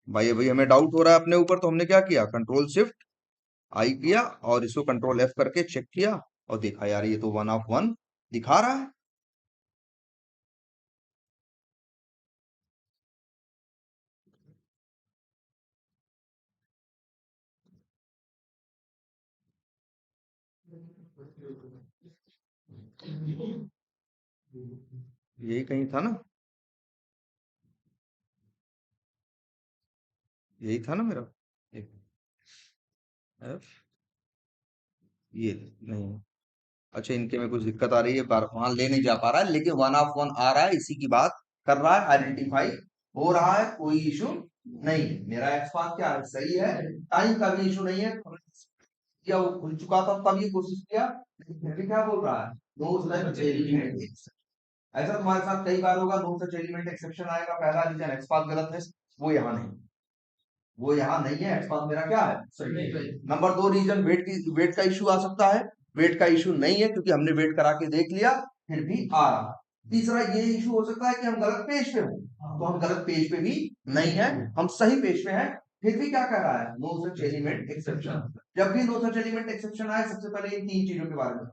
भाई हमें डाउट हो रहा है अपने ऊपर, तो हमने क्या किया, कंट्रोल शिफ्ट आई किया, और इसको कंट्रोल एफ करके चेक किया, और देखा यार ये तो 1 ऑफ 1 दिखा रहा है। यही कहीं था ना, यही था ना मेरा, एक एफ, ये नहीं, अच्छा इनके में कुछ दिक्कत आ रही है, बार वहां ले नहीं जा पा रहा है, लेकिन 1 ऑफ 1 आ रहा है, इसी की बात कर रहा है, आइडेंटिफाई हो रहा है, कोई इशू नहीं। मेरा एक्स पाथ क्या है, सही है, टाइम का भी इशू नहीं है। क्या वो खुल चुका था तब ये कोशिश किया, लेकिन फिर भी क्या बोल रहा है, नो सच एलिमेंट। ऐसा तुम्हारे साथ कई बार होगा, नो सच एलिमेंट एक्सेप्शन आएगा, पहला रीजन एक्स पाथ गलत है, वो यहाँ नहीं, वो यहाँ नहीं है, एक्स पाथ मेरा क्या है, सही है। नंबर 2 रीजन वेट का इशू आ सकता है, वेट का इशू नहीं है क्योंकि हमने वेट करा के देख लिया, फिर भी आ रहा। तीसरा ये इशू हो सकता है कि हम गलत पेज पे हो, तो हम गलत पेज पे भी नहीं है, हम सही पेज पे हैं, फिर भी क्या कह रहा है, नो सच एलिमेंट एक्सेप्शन। जब भी नो सच एलिमेंट एक्सेप्शन आए, सबसे पहले इन 3 चीजों के बारे में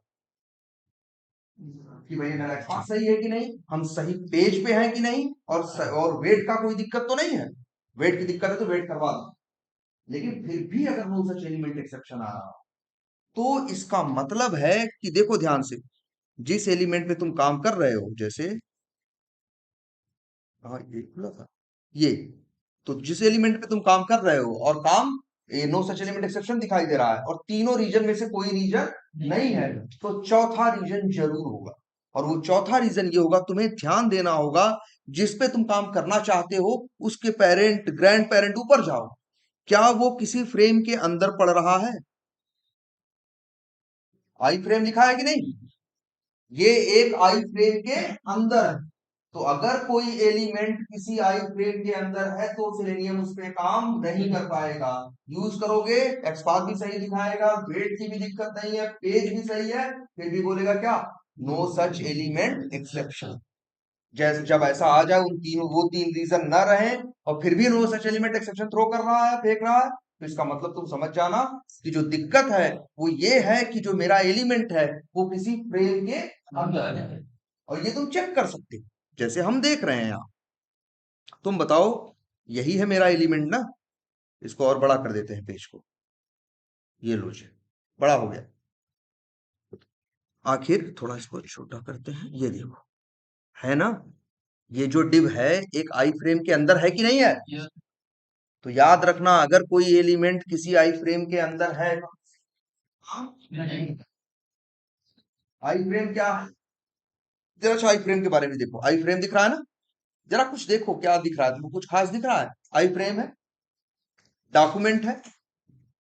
कि भाई मेरा एक्सपांस सही है कि नहीं, हम सही पेज पे हैं कि नहीं, और वेट का कोई दिक्कत तो नहीं है। वेट की दिक्कत है तो वेट करवा दो, लेकिन फिर भी अगर नो सच एलिमेंट एक्सेप्शन आ रहा, तो इसका मतलब है कि देखो ध्यान से, जिस एलिमेंट पे तुम काम कर रहे हो, जैसे हाँ ये खुला था, ये, तो जिस एलिमेंट पे तुम काम कर रहे हो और काम ये नो सच एलिमेंट एक्सेप्शन दिखाई दे रहा है, और तीनों रीजन में से कोई रीजन नहीं है, तो चौथा रीजन जरूर होगा। और वो चौथा रीजन ये होगा, तुम्हें ध्यान देना होगा, जिस पे तुम काम करना चाहते हो उसके पेरेंट ग्रैंड पेरेंट ऊपर जाओ, क्या वो किसी फ्रेम के अंदर पड़ रहा है, आई फ्रेम लिखा है कि नहीं, ये एक आई फ्रेम के अंदर है। तो अगर कोई एलिमेंट किसी आई फ्रेम के अंदर है तो सेलेनियम उस पे काम नहीं कर पाएगा। यूज करोगे, एक्सपाथ भी सही दिखाएगा, वेट की भी दिक्कत नहीं है, पेज भी सही है, फिर भी बोलेगा क्या, नो सच एलिमेंट एक्सेप्शन। जैसे जब ऐसा आ जाए, उन तीनों वो 3 रीजन ना रहे, और फिर भी no such element exception throw कर रहा है, फेंक रहा है, तो इसका मतलब तुम समझ जाना कि जो दिक्कत है वो ये है कि जो मेरा एलिमेंट है वो किसी फ्रेम के अंदर है, और ये तुम चेक कर सकते हो, जैसे हम देख रहे हैं यहाँ। तुम बताओ, यही है मेरा एलिमेंट ना, इसको और बड़ा कर देते हैं पेज को, ये लो जी, बड़ा हो गया। आखिर थोड़ा इसको छोटा करते हैं, ये देखो, है ना, ये जो डिव है एक आई फ्रेम के अंदर है कि नहीं है। तो याद रखना, अगर कोई एलिमेंट किसी आई फ्रेम के अंदर है, आई फ्रेम क्या, जरा आई फ्रेम के बारे में देखो, आई फ्रेम दिख रहा है ना, जरा कुछ देखो क्या दिख रहा है तुमको, कुछ खास दिख रहा है? आई फ्रेम है, डॉक्यूमेंट है,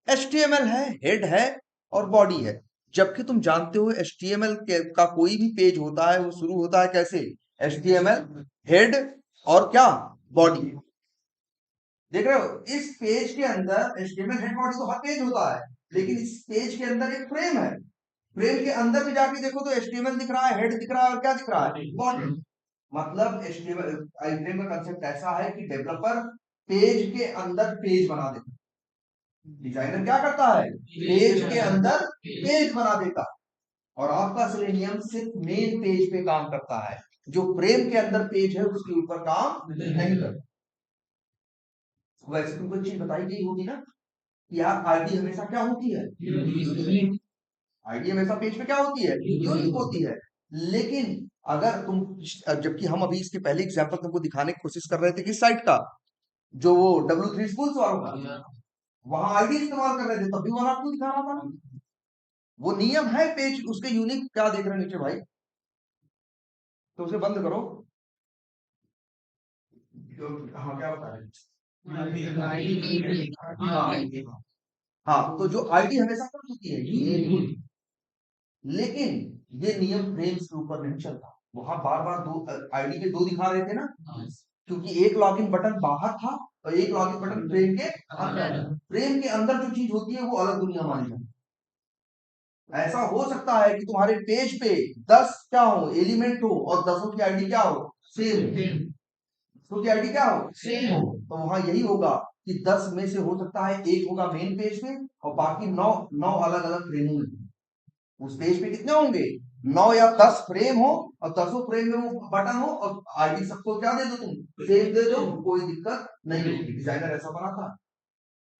HTML है, हेड है और बॉडी है। जबकि तुम जानते हो HTML का कोई भी पेज होता है वो शुरू होता है कैसे? HTML हेड और क्या? बॉडी। देख रहे हो इस पेज के अंदर HTML हेड बॉडी तो हर पेज होता है, लेकिन इस पेज के अंदर एक फ्रेम है। फ्रेम के अंदर भी जाके देखो तो HTML दिख रहा है, हेड दिख रहा है और क्या दिख रहा है? बॉडी। मतलब HTML आई फ्रेम का कंसेप्ट ऐसा है कि डेवलपर पेज के अंदर पेज बना देता है। डिजाइनर क्या करता है? पेज के अंदर पेज बना देता है। और आपका सेलेनियम सिर्फ मेन पेज पे काम करता है, जो फ्रेम के अंदर पेज है उसके ऊपर काम नहीं करता। वैसे तुमको चीज बताई गई होगी ना कि यार आईडी हमेशा क्या होती है? आईडी हमेशा पेज पे क्या होती है? यूनिक होती है। लेकिन अगर तुम, जबकि हम अभी इसके पहले एग्जांपल तुमको दिखाने की कोशिश कर रहे थे किस साइट का, जो वो W3 स्कूल्स वालों का, वहां आईडी इस्तेमाल कर रहे थे तब भी वहां आपको दिखा रहा था ना। वो नियम है पेज उसके यूनिक। क्या देख रहे हैं नीचे भाई? तो उसे बंद करो। हाँ क्या बता रहे हैं? हाँ तो जो आईडी हमेशा क्या होती है? यूनिक। लेकिन ये नियम फ्रेम्स के ऊपर नहीं चलता। वहां बार बार दो आईडी के दो दिखा रहे थे ना, क्योंकि एक लॉगिन बटन बाहर था और एक लॉगिन बटन फ्रेम के अंदर। फ्रेम के अंदर जो चीज होती है वो अलग दुनिया मानी जाती है। ऐसा हो सकता है कि तुम्हारे पेज पे 10 क्या हो, एलिमेंट हो, और 10 की आईडी क्या हो? सेम। तो की आईडी क्या हो? सेम हो। तो वहां यही होगा कि 10 में से हो सकता है एक होगा मेन पेज पे और बाकी 9 अलग अलग फ्रेमों में। उस पेज पे कितने होंगे? 9 या 10 फ्रेम हो और 10 फ्रेम में वो बटन हो और आईडी सबको क्या दे दो? तुम सेम दे दो, कोई दिक्कत नहीं होगी। डिजाइनर ऐसा बना था।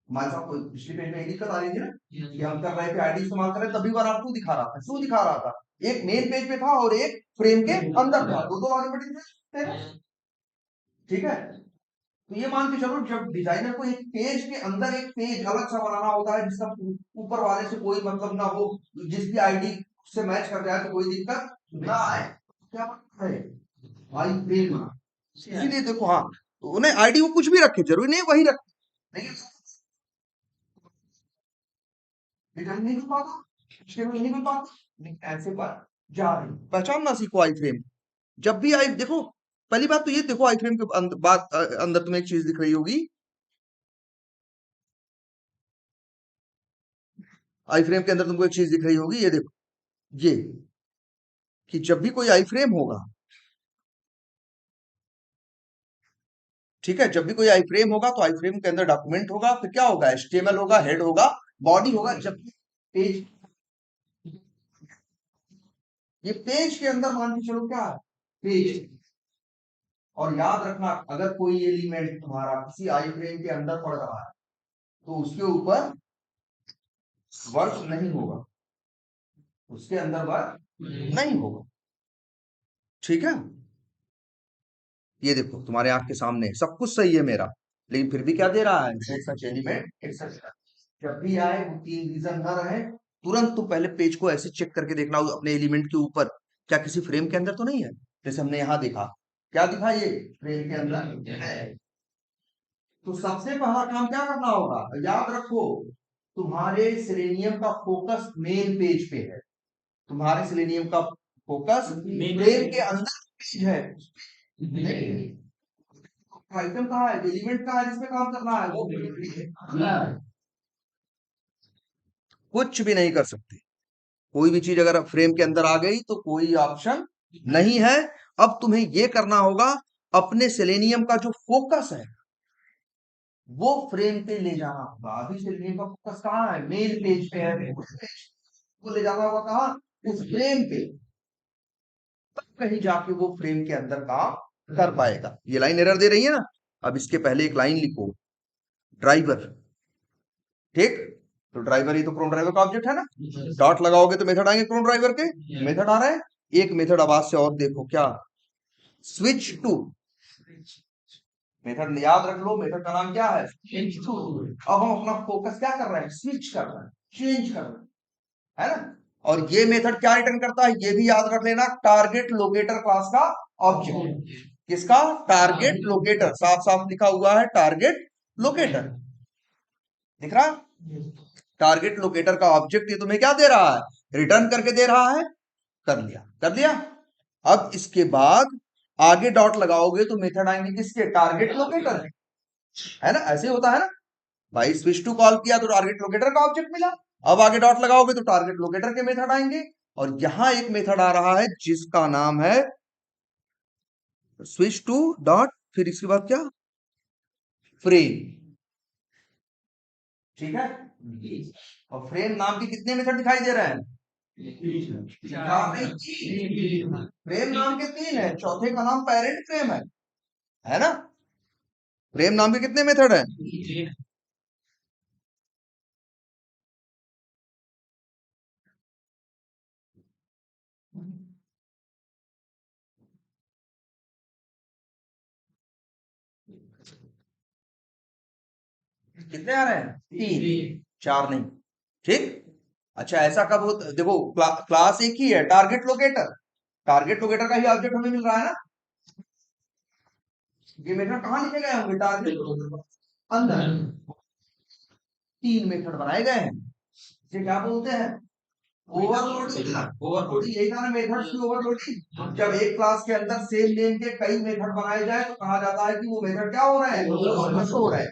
हमारे साथ कोई पिछली पेज में दिक्कत आ रही थी ना कि हम कर रहे थे आईडी इस्तेमाल कर रहे, तभी बार आपको दिखा रहा था। क्यों दिखा रहा था? एक मेन पेज पे था और एक फ्रेम के अंदर था, दो आगे बढ़े थे। ठीक है, तो ये मान के चलो जब डिजाइनर को एक पेज के अंदर एक पेज अलग सा बनाना होता है जिसका ऊपर वाले से कोई मतलब ना हो, जिसकी आईडी से मैच कर जाए तो कोई दिक्कत ना आए, क्या है? आई फ्रेम बना। इसीलिए देखो, हाँ तो उन्हें आईडी वो कुछ भी रखे, जरूरी नहीं वही रखे, लेकिन डिजाइन नहीं बन पाता, स्टेबल नहीं बन पाता, लेकिन ऐसे पर जा रही पहचानना सीखो आई फ्रेम। जब भी आई देखो, पहली बात तो ये देखो आई फ्रेम के अंदर तुम्हें एक चीज दिख रही होगी। आई फ्रेम के अंदर तुमको एक चीज दिख रही होगी, ये देखो, ये कि जब भी कोई आई फ्रेम होगा, ठीक है, जब भी कोई आई फ्रेम होगा तो आई फ्रेम के अंदर डॉक्यूमेंट होगा, फिर क्या होगा? HTML होगा, हेड होगा, बॉडी होगा। जब पेज, ये पेज के अंदर मान के चलो क्या है? पेज। और याद रखना अगर कोई एलिमेंट तुम्हारा किसी आई फ्रेम के अंदर पड़ रहा है तो उसके ऊपर वर्क नहीं होगा, उसके अंदर वर्क नहीं होगा। ठीक है, ये देखो तुम्हारे आंख के सामने सब कुछ सही है मेरा, लेकिन फिर भी क्या दे रहा है? सच एलिमेंट एक्सेप्शन। जब भी आए वो 3 रीजन ना रहे, तुरंत तो पहले पेज को ऐसे चेक करके देखना अपने एलिमेंट के ऊपर, क्या किसी फ्रेम के अंदर तो नहीं है? जैसे हमने यहाँ देखा, क्या दिखा? ये फ्रेम के अंदर है। तो सबसे पहला काम क्या करना होगा? याद रखो, तुम्हारे सेलेनियम का फोकस मेन पेज पे है। तुम्हारे सेलेनियम का फोकस फ्रेम के अंदर पेज है, नहीं आइटम कहाँ है? एलिमेंट कहाँ है जिसपे काम करना है? वो कुछ भी नहीं कर सकते। कोई भी चीज अगर फ्रेम के अंदर आ गई तो कोई ऑप्शन नहीं है। अब तुम्हें ये करना होगा, अपने सेलेनियम का जो फोकस है वो फ्रेम पे ले जाना होगा। अभी सेलेनियम का फोकस कहाँ है? मेन पेज पे है। उस पेज को ले जाना होगा कहाँ? उस फ्रेम पे। तब कहीं जाके वो फ्रेम के अंदर काम कर पाएगा। ये लाइन एरर दे रही है ना? अब इसके पहले एक लाइन लिखो, ड्राइवर। ठीक, तो ड्राइवर ही तो क्रोन ड्राइवर का ऑब्जेक्ट है ना। डॉट लगाओगे तो मेथड आएंगे क्रोन ड्राइवर के, मेथड आ रहा है। एक मेथड अब आज से और देखो, क्या? Switch to. मेथड याद रख लो, मेथड का नाम क्या है? Switch to. अब हम अपना फोकस क्या कर रहे हैं? स्विच कर रहे हैं, चेंज कर रहे हैं, है ना। और ये मेथड क्या रिटर्न करता है? ये भी याद रख लेना, टारगेट लोकेटर क्लास का ऑब्जेक्ट। किसका? टारगेट लोकेटर, साफ साफ लिखा हुआ है टारगेट लोकेटर, दिख रहा? टारगेट लोकेटर का ऑब्जेक्ट ये तुम्हें क्या दे रहा है? रिटर्न करके दे रहा है। कर लिया, कर लिया। अब इसके बाद आगे डॉट लगाओगे तो मेथड आएंगे किसके? टारगेट लोकेटर, है ना? ऐसे होता है ना भाई, स्विच टू कॉल किया तो टारगेट लोकेटर का ऑब्जेक्ट मिला। अब आगे डॉट लगाओगे तो टारगेट लोकेटर के मेथड आएंगे, और यहां एक मेथड आ रहा है जिसका नाम है स्विच टू डॉट, फिर इसके बाद क्या? फ्रेम, ठीक है? और फ्रेम नाम के कितने मेथड दिखाई दे रहे हैं? फ्रेम नाम के 3 है, चौथे का नाम पेरेंट फ्रेम है ना? फ्रेम नाम के कितने मेथड है? कितने आ रहे हैं? 3, 4 नहीं, ठीक? अच्छा, ऐसा कब होता? देखो क्लास एक ही है, टारगेट लोकेटर, टारगेट लोकेटर का ही ऑब्जेक्ट हमें मिल रहा है ना। ये मेथड कहाँ लिखे गए होंगे? टारगेट लोकेटर अंदर 3 मेथड बनाए गए हैं, इसे क्या बोलते हैं? ओवरलोडिंग। ओवरलोडिंग यही था ना, मेथड्स की ओवरलोडिंग। जब एक क्लास के अंदर सेम नेम के कई मेथड बनाए जाए तो कहा जाता है कि वो मेथड क्या हो रहा है? ओवरलोड हो रहा है।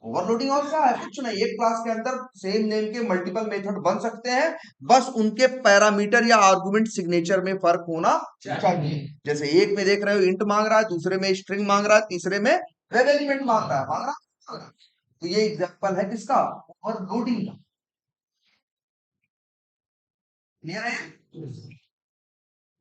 ओवरलोडिंग और क्या है? कुछ नहीं, एक क्लास के अंदर सेम नेम के मल्टीपल मेथड बन सकते हैं, बस उनके पैरामीटर या आर्गुमेंट सिग्नेचर में फर्क होना चाहिए। जैसे एक में देख रहे हो इंट मांग रहा है, दूसरे में स्ट्रिंग मांग रहा है, तीसरे में वेब एलिमेंट मांग रहा है, मांग रहा है। तो ये एग्जांपल है किसका? ओवरलोडिंग का। क्लियर है?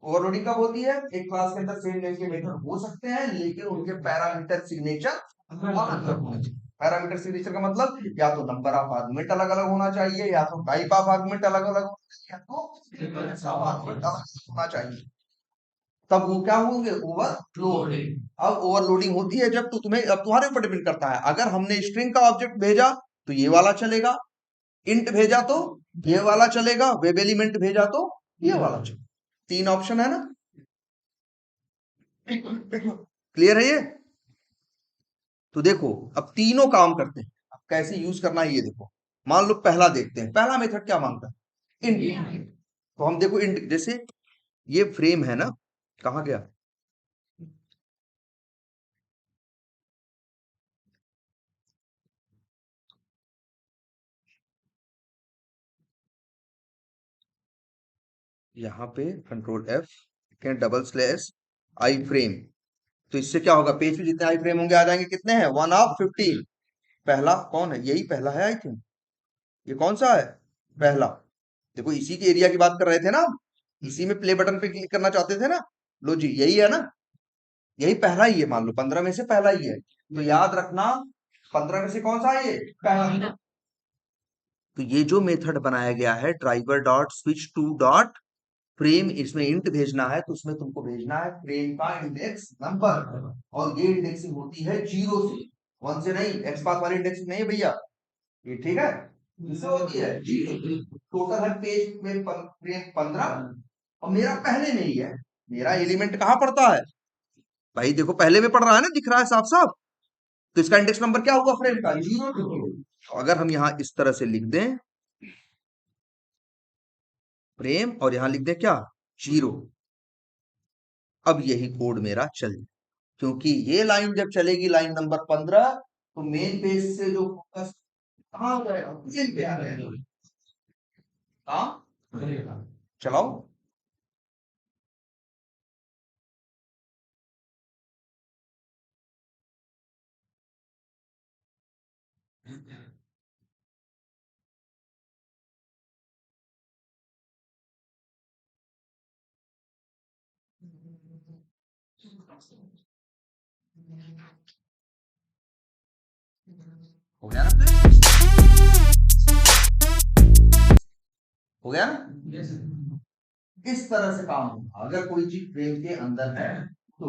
ओवरलोडिंग कब होती है? एक क्लास के अंदर सेम नेम के मेथड हो सकते हैं लेकिन उनके पैरामीटर सिग्नेचर अलग अलग होना चाहिए। पैरामीटर सिग्नेचर का मतलब या तो नंबर ऑफ आर्गुमेंट अलग अलग होना चाहिए, या तो टाइप ऑफ आर्गुमेंट अलग अलग होना चाहिए, या तो आर्गुमेंट अलग होना चाहिए, तब वो क्या होंगे? ओवरलोडिंग। अब ओवरलोडिंग होती है जब, तो तुम्हें अब तुम्हारे ऊपर डिपेंड करता है। अगर हमने स्ट्रिंग का ऑब्जेक्ट भेजा तो ये वाला चलेगा, इंट भेजा तो ये वाला चलेगा, वेब एलिमेंट भेजा तो ये वाला चलेगा। 3 ऑप्शन है ना? क्लियर है ये? तो देखो अब तीनों काम करते हैं, अब कैसे यूज करना है ये देखो। मान लो पहला देखते हैं, पहला मेथड क्या मांगता है? इंट। तो हम देखो इंट, जैसे ये फ्रेम है ना, कहा गया? यहाँ पे control F, double slash I frame. तो इससे क्या होगा? पेज पे जितने आई फ्रेम होंगे आ जाएंगे, कितने हैं? 1 ऑफ 15। पहला कौन है? यही पहला है आई थिंक। ये कौन सा है? पहला। देखो इसी के एरिया की बात कर रहे थे ना हम, इसी में प्ले बटन पे क्लिक करना चाहते थे ना। लो जी, यही है ना, यही पहला ही है, मान लो 15 में से पहला ही है। तो याद रखना 15 में से कौन सा है? ये पहला। तो ये जो मेथड बनाया गया है driver dot switch to dot frame, इसमें इंट भेजना है तो उसमें तुमको भेजना है फ्रेम का इंडेक्स नंबर, और ये इंडेक्सिंग होती है 0 से, 1 से नहीं। एक्स पाथ वाली इंडेक्सिंग नहीं है भैया ये, ठीक है? इससे होती है 0। टोटल है पेज में फ्रेम 15, और मेरा पहले में ही है। मेरा एलिमेंट कहाँ पड़ता है भाई? देखो पहले में पड़ रहा है ना, दिख रहा है साफ साफ। तो इसका इंडेक्स नंबर क्या होगा फ्रेम का? 0। अगर हम यहां इस तरह से लिख दें फ्रेम, और यहां लिख दें क्या? 0। अब यही कोड मेरा चल, क्योंकि ये लाइन जब चलेगी, लाइन नंबर 15, तो मेन पेज से जो फोकस कहाँ हो जाएगा? पे आ जाएगा। हाँ चलाओ। हो गया ना? हो गया ना? इस तरह से काम होगा अगर कोई चीज फ्रेम के अंदर है तो।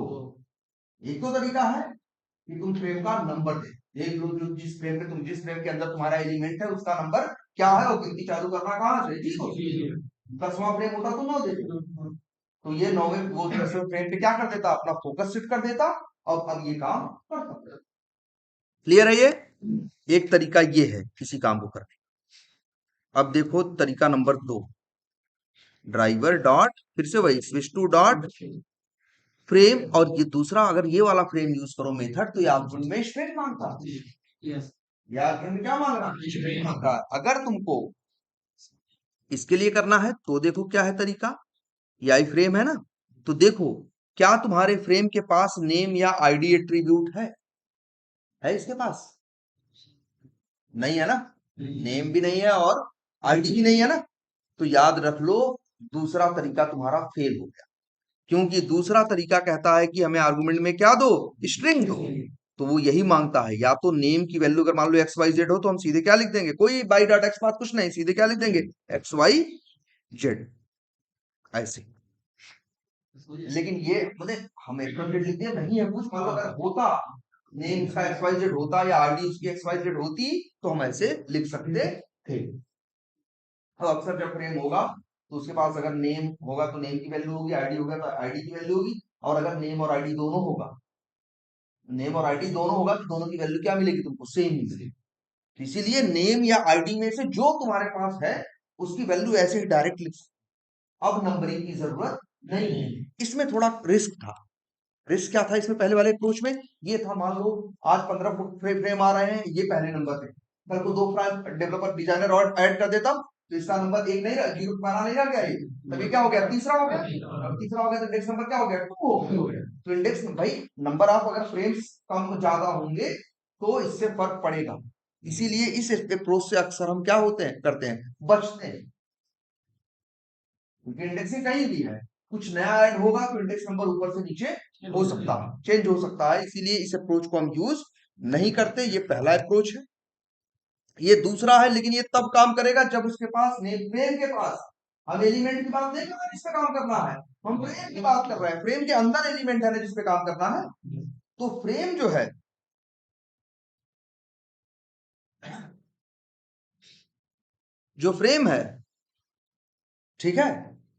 एक तो तरीका है कि तुम फ्रेम का नंबर दे, देख लो जो जिस फ्रेम पे तुम, जिस फ्रेम के अंदर तुम्हारा एलिमेंट है उसका नंबर क्या है, और गिनती चालू करना कहां से? 0 से। 10वां फ्रेम होता तो 9 देते, तो ये नौवे वो फ्रेम पे क्या कर देता, अपना फोकस शिफ्ट कर देता, अब ये काम करता। क्लियर है ये? एक तरीका ये है किसी काम को करने। अब देखो तरीका नंबर 2, ड्राइवर डॉट, फिर से वही स्विच टू डॉट फ्रेम, और ये दूसरा अगर ये वाला फ्रेम यूज करो मेथड, तो ये आर्गुमेंट में स्ट्रेट मांगता है, ये आर्गुमेंट क्या मांग रहा है, स्ट्रेट मांग रहा है। अगर तुमको इसके लिए करना है तो देखो क्या है तरीका, ये आई फ्रेम है ना, तो देखो क्या तुम्हारे फ्रेम के पास नेम या आईडी एट्रीब्यूट है इसके पास? नहीं है ना, नेम भी नहीं है और आईडी भी नहीं है ना, तो याद रख लो दूसरा तरीका तुम्हारा फेल हो गया, क्योंकि दूसरा तरीका कहता है कि हमें आर्गुमेंट में क्या दो, स्ट्रिंग दो। तो वो यही मांगता है, या तो नेम की वैल्यू अगर मान लो एक्स वाई जेड हो तो हम सीधे क्या लिख देंगे, कोई बाई डॉट एक्स पाथ कुछ नहीं, सीधे क्या लिख देंगे, एक्स वाई जेड, ऐसे। लेकिन ये मतलब हम एक्सपेक्टेड लिख दिया, नहीं है कुछ, मतलब अगर होता नेम इसका एक्स वाई जेड होता या आईडी उसकी एक्स वाई जेड होती तो हम ऐसे लिख सकते थे। अब अक्सर जब फ्रेम होगा तो उसके पास अगर नेम होगा तो नेम की वैल्यू होगी, आईडी होगा तो आईडी की वैल्यू होगी, और अगर नेम और आईडी दोनों होगा, नेम और आईडी दोनों होगा तो दोनों की वैल्यू क्या मिलेगी तुमको, सेम ही मिलेगी। तो इसीलिए नेम या आईडी में से जो तुम्हारे पास है उसकी वैल्यू ऐसे ही डायरेक्ट लिख, अब नंबरिंग की जरूरत नहीं है। इसमें थोड़ा रिस्क था। रिस्क क्या था इसमें, पहले वाले अप्रोच में ये था, मान लो आज 15 फ्रेम आ रहे हैं, ये पहले नंबर पे, कल को 2 डेवलपर डिजाइनर और ऐड कर देता तो इसका नंबर 1 नहीं रहा, 0 बना नहीं रहा क्या ये, तब ये क्या हो गया, तीसरा हो गया, अब तीसरा हो गया तो इंडेक्स नंबर क्या हो गया, 2 हो गया। तो इंडेक्स भाई नंबर ऑफ अगर फ्रेम्स कम ज्यादा होंगे तो इससे फर्क पड़ेगा, इसीलिए इस अप्रोच से अक्सर हम क्या होते हैं, करते हैं, बचते हैं, क्योंकि इंडेक्सिंग कहीं भी है, कुछ नया ऐड होगा तो इंडेक्स नंबर ऊपर से नीचे हो सकता है, चेंज हो सकता है, इसीलिए इस अप्रोच को हम यूज नहीं करते। ये पहला अप्रोच है। ये दूसरा है, लेकिन ये तब काम करेगा जब उसके पास नेम फ्रेम के पास, हम एलिमेंट की बात नहीं कर रहे जिस पे काम करना है, हम फ्रेम की बात कर रहे हैं, फ्रेम के अंदर एलिमेंट है ना जिस पे काम करना है। तो फ्रेम जो है, जो फ्रेम है, ठीक है,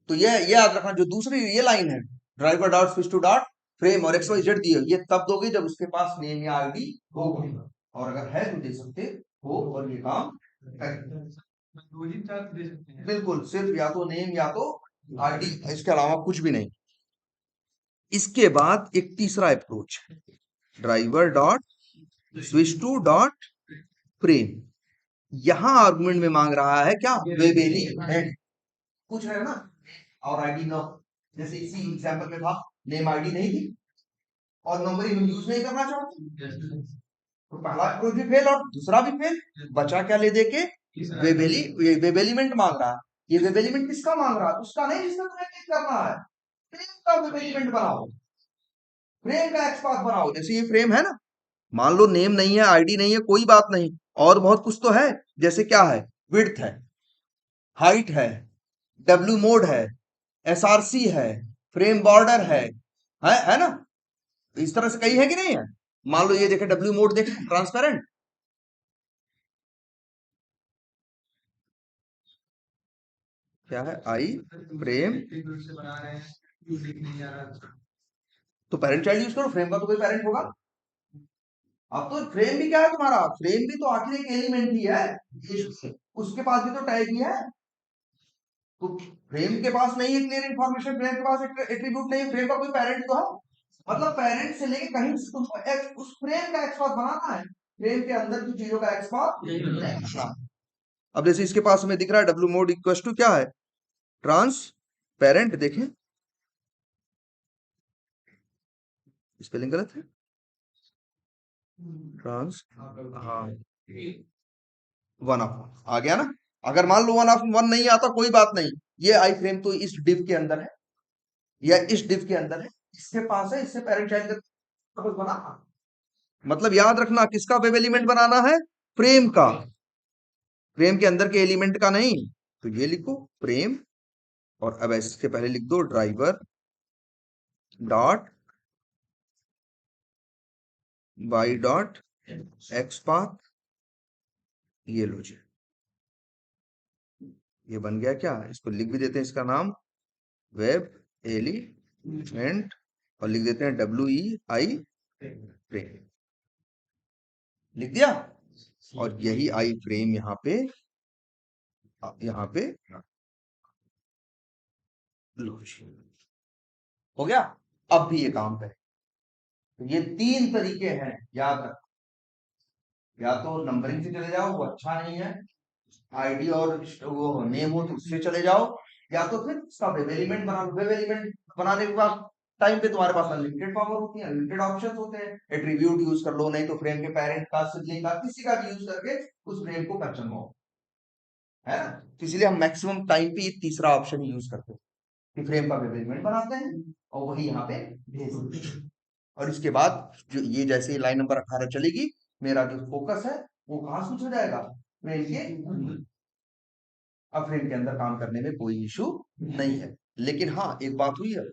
तो ये याद रखना, जो दूसरी ये लाइन है, driver dot switch to dot frame और एक्स वाई जेड दिए, ये तब दोगे जब उसके पास नेम या आईडी होगा, और अगर है तो दे सकते हो और ये काम बिल्कुल सिर्फ या तो नेम या तो आईडी, इसके अलावा कुछ भी नहीं। इसके बाद एक तीसरा अप्रोच है, driver dot switch to dot frame, यहां आर्गुमेंट में मांग रहा है क्या, वेरिएबल कुछ है ना, और आईडी ना, जैसे इसी एग्जांपल में था, नेम आईडी नहीं थी और नंबरिंग हम यूज नहीं करना चाहते, तो पहला अप्रोच भी फेल और दूसरा भी फेल, बचा क्या ले देके, वेब एलिमेंट मांग रहा है। ये वेब एलिमेंट किसका मांग रहा है, उसका नहीं जिसमें तुम्हें क्लिक करना है, फ्रेम का वेब एलिमेंट बनाओ, फ्रेम का एक्सपाथ बनाओ। जैसे ये फ्रेम है ना, मान लो नेम नहीं है, आईडी नहीं है, कोई बात नहीं, और बहुत कुछ तो है, जैसे क्या है, विड्थ है, हाइट है मोड है, एसआरसी है, फ्रेम बॉर्डर है ना, इस तरह से कई है कि नहीं है। मान लो ये देखे मोड देखे, ट्रांसपेरेंट, क्या है, आई फ्रेम, तो पेरेंट चाइल्ड यूज करो, फ्रेम का तो कोई पेरेंट होगा। अब तो फ्रेम भी क्या है तुम्हारा, फ्रेम भी तो आखिर एक एलिमेंट ही है, उसके पास भी तो टैग ही है, तो फ्रेम के पास नहीं है क्लियर इंफॉर्मेशन, फ्रेम के पास एट्रीब्यूट नहीं है, फ्रेम का कोई पेरेंट तो है, मतलब पेरेंट से लेके कहीं तुमको उस फ्रेम का एक्सपाथ बनाना है, फ्रेम के अंदर की चीजों का एक्सपाथ। अब जैसे इसके पास हमें दिख रहा है डब्ल्यू मोड इक्वल टू क्या है, ट्रांस पेरेंट, देखें स्पेलिंग गलत है, ट्रांस, हाँ, 1 आ गया ना। अगर मान लो 1 नहीं आता कोई बात नहीं, ये आई फ्रेम तो इस डिव के अंदर है या इस डिव के अंदर है, इसके पास है, इससे पेरेंट चाइल्ड बना, मतलब याद रखना किसका वेब एलिमेंट बनाना है, फ्रेम का, फ्रेम के अंदर के एलिमेंट का नहीं। तो ये लिखो फ्रेम, और अब इसके पहले लिख दो driver dot Y dot XPath, ये लो जी, ये बन गया क्या, इसको लिख भी देते हैं, इसका नाम वेब एलिमेंट और लिख देते हैं WEI फ्रेम, लिख दिया। और यही आई फ्रेम यहाँ पे लो जी, हो गया। अब भी ये काम करे। तो ये 3 तरीके हैं, याद रख। या तो नंबरिंग से चले जाओ, वो अच्छा नहीं है, आईडी और वो नेम हो तो उससे चले जाओ, या तो फिर सब एलिमेंट बना लो। वेब एलिमेंट बनाने के बाद टाइम पे तुम्हारे पास अनलिमिटेड पावर होती है, अनलिमिटेड ऑप्शंस होते हैं। एट्रीब्यूट यूज कर लो, नहीं तो फ्रेम के पेरेंट का, सिबलिंग का, किसी का भी यूज करके उस फ्रेम को कस्टमाइज, है ना। तो इसलिए हम मैक्सिमम टाइम पे ये तीसरा ऑप्शन यूज करते हैं कि फ्रेम का वेब एलिमेंट बनाते हैं और वही यहाँ पे भेज देते हैं। और इसके बाद जो ये जैसे लाइन नंबर 18 चलेगी, मेरा जो फोकस है वो कहाँ स्विच हो जाएगा, फ्रेम के अंदर। अब फ्रेम के अंदर काम करने में कोई इशू नहीं है। लेकिन हाँ, एक बात हुई है,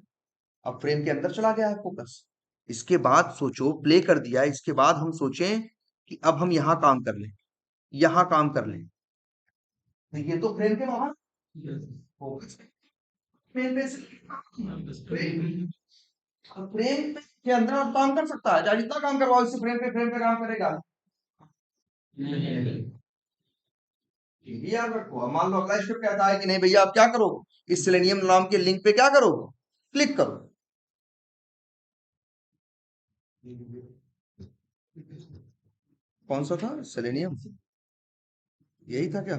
अब फ्रेम के अंदर चला गया है फोकस। इसके बाद सोचो, प्ले कर दिया, इसके बाद हम सोचें कि अब हम यहाँ काम कर लें, यहाँ काम कर लें, तो ये तो फ्रेम के बाहर फोकस फ्रेम पे फ्रेम के अंदर अब काम कर सकता है, चाहे जितना काम करवाओ इससे, फ्रेम पे काम करेगा। ये भी याद रखो। अब मान लो अगला स्टेप कहता है कि नहीं भैया, आप क्या करो, इस सेलेनियम नाम के लिंक पे क्या करो, क्लिक करो। कौन सा था सेलेनियम, यही था क्या,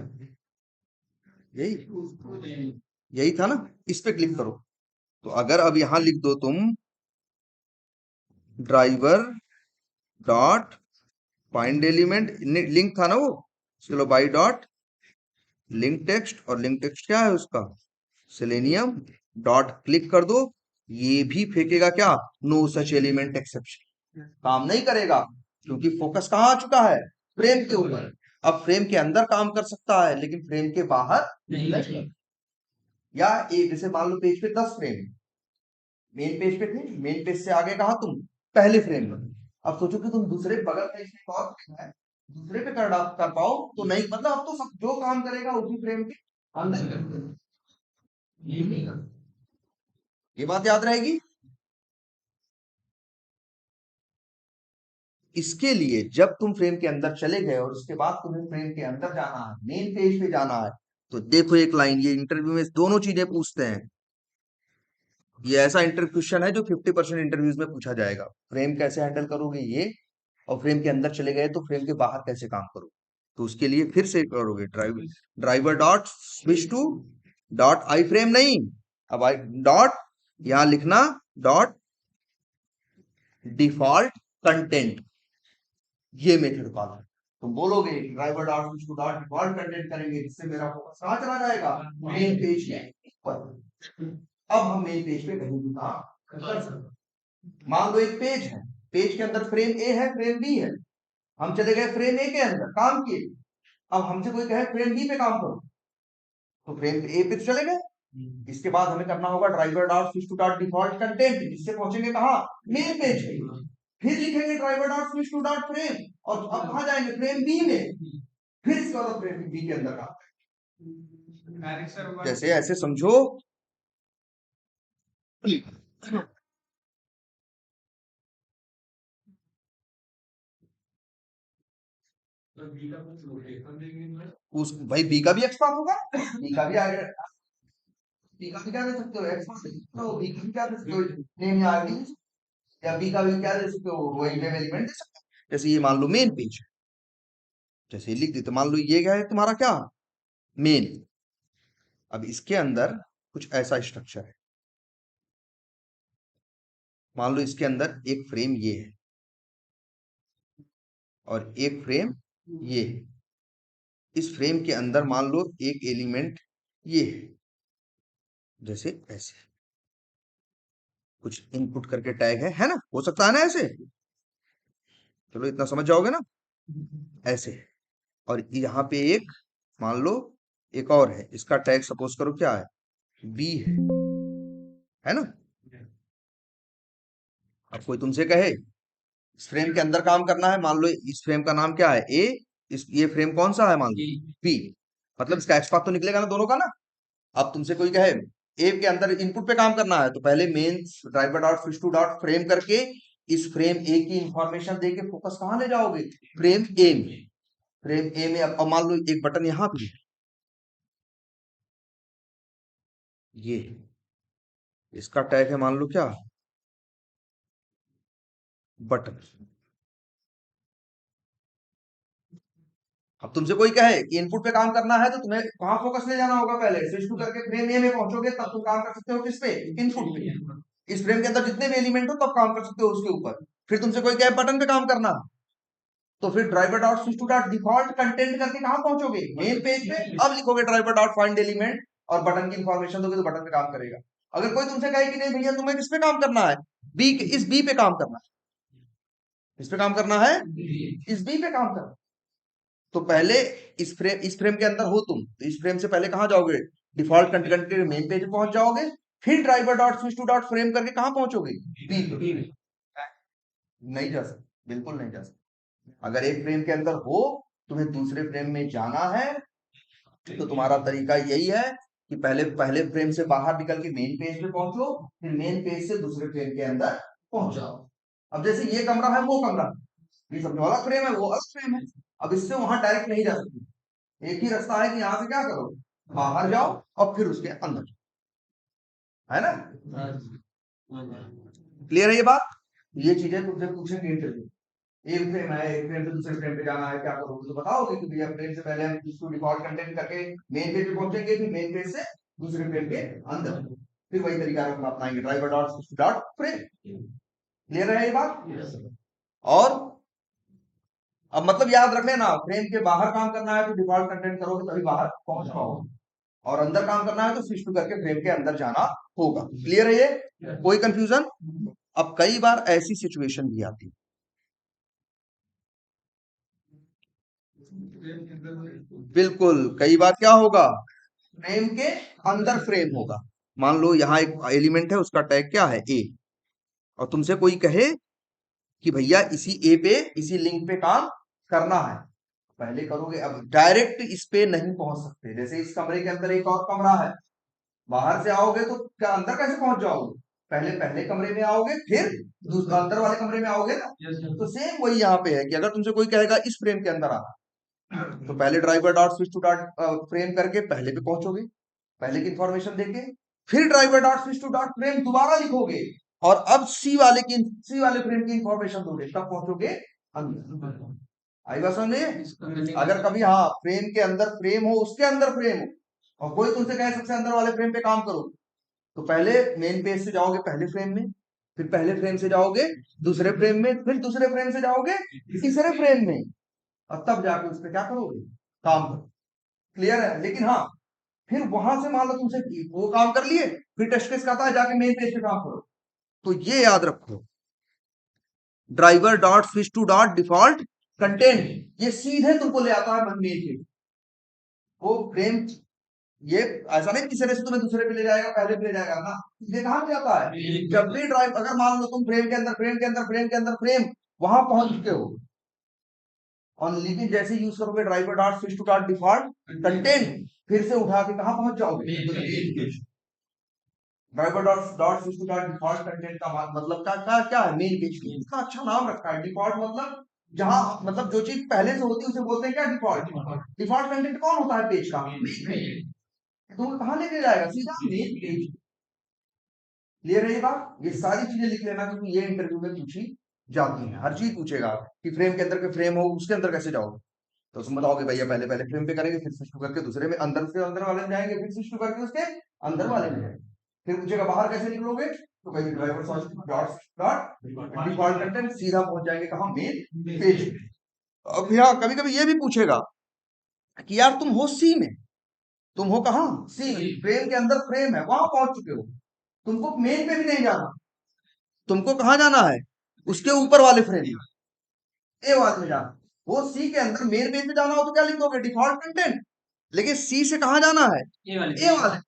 यही था ना, इस पे क्लिक करो। तो अगर अब यहां लिख दो तुम driver dot find element, link था ना वो, चलो बाई डॉट लिंक टेक्स्ट, और लिंक टेक्स्ट क्या है उसका, सेलेनियम, डॉट क्लिक कर दो। ये भी फेंकेगा क्या, नो सच एलिमेंट एक्सेप्शन, काम नहीं करेगा, क्योंकि फोकस कहाँ आ चुका है, फ्रेम के ऊपर। अब फ्रेम के अंदर काम कर सकता है लेकिन फ्रेम के बाहर नहीं। या एक जैसे मान लो पेज पे 10 फ्रेम, मेन पेज पे थे, मेन पेज से आगे कहा तुम, पहले फ्रेम में। अब सोचो कि तुम दूसरे बगल पेज में और फ्रेम है, दूसरे पे कर पाओ तो नहीं, मतलब अब तो सब जो काम करेगा उसी फ्रेम के अंदर करेगा। ये बात याद रहेगी। इसके लिए जब तुम फ्रेम के अंदर चले गए और उसके बाद तुम्हें फ्रेम के अंदर जाना है, मेन पेज पे जाना है, तो देखो एक लाइन, ये इंटरव्यू में दोनों चीजें पूछते हैं। ये ऐसा इंटरव्यू क्वेश्चन है जो 50% इंटरव्यूज में पूछा जाएगा। फ्रेम कैसे हैंडल करोगे ये, और फ्रेम के अंदर चले गए तो फ्रेम के बाहर कैसे काम करोगे। तो उसके लिए फिर से करोगे driver dot switch to dot I frame, नहीं, अब आई डॉट यहां लिखना डॉट डिफॉल्ट कंटेंट, ये मेथड पाला। तुम बोलोगे driver dot switch to dot default content करेंगे, जिससे मेरा फोकस कहां चला जाएगा, मेन पेज के ऊपर। अब हम मेन पेज पे कहीं भी काम कर सकते। मान लो एक पेज है, पेज के अंदर फ्रेम ए है, फ्रेम बी है, हम चले गए फ्रेम ए के अंदर काम किए। अब हमसे कोई कहे फ्रेम बी पे काम करो, तो फ्रेम ए पे तो चले गए। इसके बाद हमें करना होगा driver dot switch to dot default content, जिससे पहुंचेंगे कहाँ, मेन पेज पे। फिर लिखेंगे driver dot switch to dot frame, और अब कहाँ जाएंगे, फ्रेम बी में। फिर इसके बाद फ्रेम बी के अंदर काम, जैसे ऐसे समझो। उस भाई बी का भी एक्सपांड होगा, बी का भी आगे, बी का भी क्या दे सकते हो, एक्सपांड, तो बी का भी क्या दे सकते हो, नेम या आईडी, या बी का भी क्या दे सकते हो, वो एलिमेंट दे सकते हो। जैसे ये मान लो मेन पेज, जैसे लिख देते, मान लो ये क्या है तुम्हारा, क्या, मेन। अब इसके अंदर कुछ ऐसा स्ट्रक्चर है, मान लो इसके अंदर एक फ्रेम ये है और एक फ्रेम ये है। इस फ्रेम के अंदर मान लो एक एलिमेंट ये है, जैसे ऐसे कुछ इनपुट करके टैग है ना, हो सकता है ना ऐसे, चलो इतना समझ जाओगे ना, ऐसे। और यहाँ पे एक मान लो एक और है, इसका टैग सपोज करो क्या है, बी है ना। अब कोई तुमसे कहे इस फ्रेम के अंदर काम करना है, मान लो इस फ्रेम का नाम क्या है, ए, इस ये फ्रेम कौन सा है, मान लो बी, मतलब इसका एक्स पाथ तो निकलेगा ना दोनों का ना। अब तुमसे कोई कहे ए के अंदर इनपुट पे काम करना है तो पहले मेंस driver dot switch to dot frame करके इस फ्रेम ए की इंफॉर्मेशन दे के फोकस कहां ले जाओगे, फ्रेम ए में। फ्रेम ए में अब मान लो एक बटन यहां पे, ये इसका टैग है मान लो क्या, बटन। अब तुमसे कोई कहे कि इनपुट पे काम करना है तो तुम्हें कहां फोकस ले जाना होगा, पहले स्विच टू करके फ्रेम ए में पहुंचोगे तब तुम काम कर सकते हो किस पे, इनपुट पे। इस फ्रेम के अंदर जितने भी एलिमेंट हो तब काम कर सकते हो उसके ऊपर। फिर तुमसे कोई कहे बटन पे काम करना, तो फिर driver dot switch to dot default content करके कहां पहुंचोगे, मेन पेज पे। अब लिखोगे ड्राइवर डॉट फाइंड एलिमेंट और बटन की इंफॉर्मेशन दोगे तो बटन पे काम करेगा। अगर कोई तुमसे कहे कि नहीं भैया तुम्हें किस पे काम करना है, बी, इस बी पे काम करना है, इस पे काम करना है, इस बी पे काम करना, तो पहले इस फ्रेम के अंदर हो तुम तो इस फ्रेम से पहले कहां जाओगे, डिफॉल्ट कंटेंट के मेन पेज पे पहुंच जाओगे। फिर driver dot switch to dot frame करके कहां पहुंचोगे, बी पे। नहीं जा सकते, बिल्कुल नहीं जा सकते। अगर एक फ्रेम के अंदर हो, तुम्हें दूसरे फ्रेम में जाना है तो तुम्हारा तरीका यही है कि पहले पहले फ्रेम से बाहर निकल के मेन पेज पे पहुंचो, फिर मेन पेज से दूसरे फ्रेम के अंदर पहुंच जाओ। अब जैसे ये कमरा है वो कमरा, ये सबसे अलग फ्रेम है वो अलग फ्रेम है, अब इससे वहां डायरेक्ट नहीं जा सकते। एक ही रास्ता है कि यहाँ से क्या करो, बाहर जाओ और फिर उसके अंदर जाओ, है ना। क्लियर है ये बात। ये चीजें तुमसे पूछेंगे इंटरव्यू, एक फ्रेम है, एक फ्रेम से दूसरे फ्रेम पे जाना है, क्या करोगे, तो बताओगे कि भैया फ्रेम से पहले हम इसको डिफॉल्ट कंटेंट करके मेन पेज पे पहुंचेंगे, फिर मेन पेज से दूसरे फ्रेम के अंदर, फिर वही तरीका हम अपनाएंगे, driver dot dot frame. Clear है ये बात। और अब मतलब याद रख लेना, फ्रेम के बाहर काम करना है तो डिफॉल्ट कंटेंट करोगे तभी बाहर पहुंच पाओगे, और अंदर काम करना है तो स्विच टू करके फ्रेम के अंदर जाना होगा। क्लियर है ये, कोई कंफ्यूजन। अब कई बार ऐसी सिचुएशन भी आती है, बिल्कुल कई बार क्या होगा, फ्रेम के अंदर फ्रेम होगा। मान लो यहाँ एक एलिमेंट है उसका टैग क्या है, ए, और तुमसे कोई कहे कि भैया इसी ए पे इसी लिंक पे काम करना है, पहले करोगे। अब डायरेक्ट इस पे नहीं पहुंच सकते, जैसे इस कमरे के अंदर एक और कमरा है, बाहर से आओगे तो क्या अंदर कैसे पहुंच जाओगे, पहले पहले कमरे में आओगे फिर दूसरे अंदर वाले कमरे में आओगे ना। तो सेम वही यहाँ पे है कि अगर तुमसे कोई कहेगा इस फ्रेम के अंदर आना, तो पहले driver dot switch to dot frame करके पहले पे पहुंचोगे, पहले की इंफॉर्मेशन देके, फिर driver dot switch to dot frame दोबारा लिखोगे और अब सी वाले फ्रेम की इंफॉर्मेशन दोगे, तब पहुंचोगे अंदर। आई बात समझ में। अगर कभी हाँ फ्रेम के अंदर फ्रेम हो, उसके अंदर फ्रेम हो, और कोई तुमसे कहे सबसे अंदर वाले फ्रेम पे काम करो, तो पहले मेन पेज से जाओगे पहले फ्रेम में, फिर पहले फ्रेम से जाओगे दूसरे फ्रेम में, फिर दूसरे फ्रेम से जाओगे तीसरे फ्रेम में, और तब जाके उस पर क्या करोगे, काम करो। क्लियर है। लेकिन हाँ फिर वहां से मान लो तुमसे वो काम कर लिए, फिर टेस्ट केस कहता है जाके मेन पेज पे काम करो, तो ये याद रखो, driver dot switch to dot default content ये सीधे तुमको ले आता है मेन पेज। वो फ्रेम ये ऐसा नहीं तीसरे से तुम्हें दूसरे पे ले जाएगा, पहले पे ले जाएगा ना, ये कहां पे आता है, जब भी ड्राइव अगर मान लो तुम फ्रेम के अंदर फ्रेम के अंदर फ्रेम के अंदर फ्रेम वहां पहुंच चुके हो, और लेकिन जैसे यूज करोगे driver dot switch to dot default content, फिर से उठा के कहां पहुंच जाओगे, driver dot dot switch to dot default content का मतलब क्या है, मेन पेज। इसका अच्छा नाम रखा है डिफॉल्ट, मतलब जहां मतलब जो चीज पहले से होती है उसे बोलते हैं क्या, डिफॉल्ट। डिफॉल्ट कंटेंट कौन होता है, पेज का, तो कहां लेके जाएगा, सीधा मेन पेज। क्लियर है ये बात। ये सारी चीजें लिख लेना क्योंकि ये इंटरव्यू में पूछी जाती है, हर चीज पूछेगा कि फ्रेम के अंदर के फ्रेम हो उसके अंदर कैसे जाओगे, तो तुम बताओगे भैया पहले पहले फ्रेम पे करेंगे, फिर स्विच करके दूसरे में अंदर उसके अंदर वाले में जाएंगे, फिर स्विच करके उसके अंदर वाले में जाएंगे, फिर पूछेगा बाहर कैसे निकलोगे, तो कहीं driver dot dot default content सीधा पहुंच जाएंगे कहां, मेन पेज। अब यहाँ कभी कभी ये भी पूछेगा कि यार तुम हो सी में, तुम हो कहां, सी में, फ्रेम के अंदर फ्रेम है वहां पहुंच चुके हो, तुमको मेन पे भी नहीं जाना, तुमको कहां जाना है, उसके ऊपर वाले फ्रेम में, ए वाले में जाना। वो सी के अंदर मेन पेज पे जाना हो तो क्या लिख दोगे, डिफॉल्ट कंटेंट, लेकिन सी से कहां जाना है, ए वाले।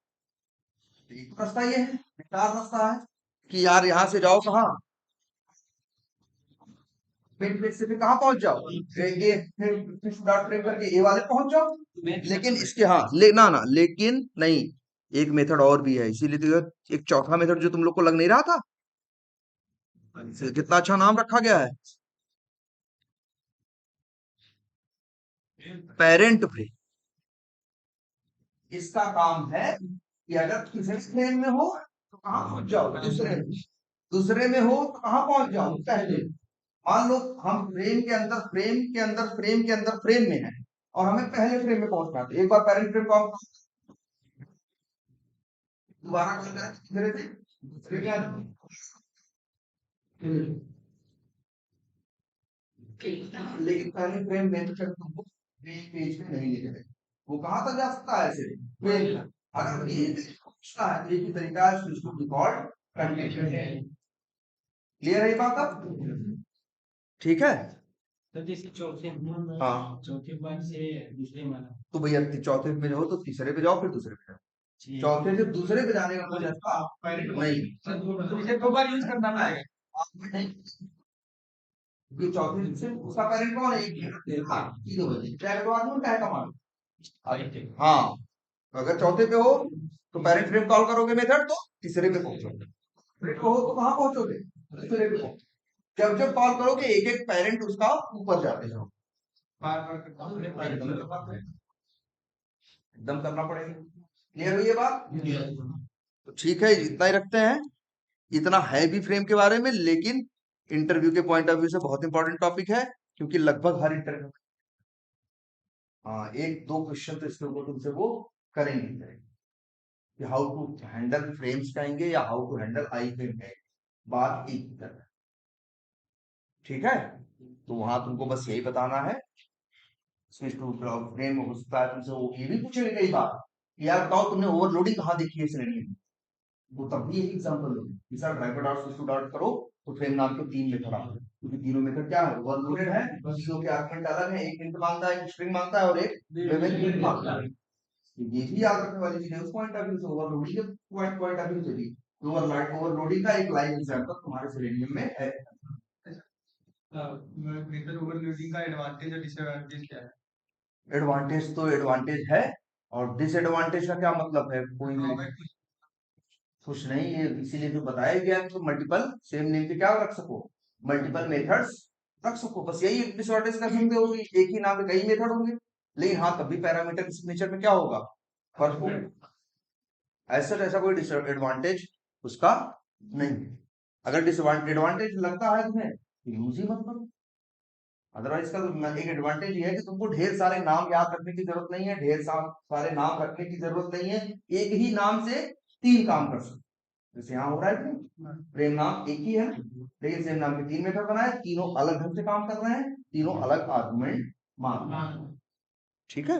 एक तो रास्ता ये है, बेकार रास्ता है कि यार यहां से जाओ कहां, मेन पेज से फिर कहां पहुंच जाओ, ए फिर डॉट फ्रेम करके ए वाले पहुंच जाओ। लेकिन इसके हाँ ले ना ना लेकिन नहीं, एक मेथड और भी है, इसीलिए तो एक चौथा मेथड जो तुम लोग को लग नहीं रहा था, कितना अच्छा नाम रखा गया है, पेरेंट फ्रेम। इसका काम है कि अगर तीसरे फ्रेम में हो तो कहां पहुंच जाओ, दूसरे में, दूसरे में हो तो कहां पहुंच जाओ, पहले। मान लो हम फ्रेम के अंदर फ्रेम के अंदर फ्रेम के अंदर फ्रेम में है और हमें पहले फ्रेम में पहुंचना है, एक बार पेरेंट फ्रेम को हम दोबारा कॉल करें तीसरे से, दूसरे के अंदर। लेकिन पहले फ्रेम में तो फिर तुमको पेज पे नहीं लेके गए, वो कहां तक जा सकता है, ऐसे फ्रेम तक। अगर ये पूछना है तो एक ही तरीका है, switch to default content. Clear है ये बात अब? ठीक है। तो जैसे चौथे हाँ चौथे बार से दूसरे माना तो भैया चौथे पे जाओ तो तीसरे पे जाओ, फिर दूसरे पे जाओ, चौथे से दूसरे पे जाने का मतलब नहीं, दो बार यूज करना पड़ेगा। ये चौथे से उसका पेरेंट कौन है, एक हाँ तीनों बजे चाहे तो आदमी चाहे कमांड। हाँ अगर चौथे पे हो तो पेरेंट फ्रेम कॉल करोगे मेथड, तो तीसरे पे पहुंचोगे, फिर हो तो कहां पहुंचोगे, तीसरे पे पहुंचोगे। जब जब कॉल करोगे एक एक पेरेंट उसका ऊपर जाते जाओ, बार बार एकदम करना पड़ेगा। क्लियर हुई ये बात? तो ठीक है, इतना ही रखते हैं। इतना है भी फ्रेम के बारे में, लेकिन इंटरव्यू के पॉइंट ऑफ व्यू से बहुत इंपॉर्टेंट टॉपिक है, क्योंकि लगभग हर इंटरव्यू, हाँ एक दो क्वेश्चन तो इसके ऊपर तुमसे वो करेंगे कि हाउ टू हैंडल फ्रेम्स कहेंगे या how to handle iframe कहेंगे, बात एक ही तरह। ठीक है, तो वहां तुमको बस यही बताना है। स्विच टू फ्रेम हो सकता है तुमसे वो ये भी पूछेंगे कई बार कि यार बताओ तुमने ओवरलोडिंग कहाँ देखी है श्रेणी में, वो तब भी एक एग्जांपल लो कि sir driver dot switch to dot करो तो फ्रेम नाम के तीन मेथड आ गए, क्योंकि तीनों मेथड क्या है, ओवरलोडेड है, तीनों के आर्गुमेंट अलग है, एक इंट मांगता है, एक स्ट्रिंग मांगता है और एक वेरिएबल मांगता है। ये भी याद रखने वाली चीज है उस पॉइंट ऑफ व्यू से, ओवरलोडिंग के पॉइंट ऑफ व्यू से भी। ओवरलोडिंग का एक लाइव एग्जांपल तुम्हारे सिलेंडर में है। मेथड ओवरलोडिंग का एडवांटेज और डिसएडवांटेज क्या है? एडवांटेज तो एडवांटेज है, और डिसएडवांटेज का क्या मतलब है, कोई कुछ नहीं, ये इसीलिए तो बताया गया है, तो मल्टीपल सेम नेम पे क्या रख सको, मल्टीपल मेथड्स रख सको, बस यही डिसऑर्डर कर सकते हो कि एक ही नाम पे कई मेथड होंगे, लेकिन हाँ तब भी पैरामीटर सिग्नेचर में क्या होगा, फर्क होगा। ऐसा कोई डिसएडवांटेज उसका नहीं है। अगर डिसएडवांटेज लगता है तुम्हें तो यूज ही मत करो। अदरवाइज का एक एडवांटेज ये है कि तुमको ढेर सारे नाम याद रखने की जरूरत नहीं है, ढेर सारे नाम रखने की जरूरत नहीं है, एक ही नाम से तीन काम कर सकते, जैसे यहाँ हो रहा है प्रेम नाम एक ही है, लेकिन सेम नाम के तीन मेथड बनाए, तीनों अलग ढंग से काम कर रहे हैं, तीनों अलग आर्गुमेंट मांग रहे हैं। ठीक है।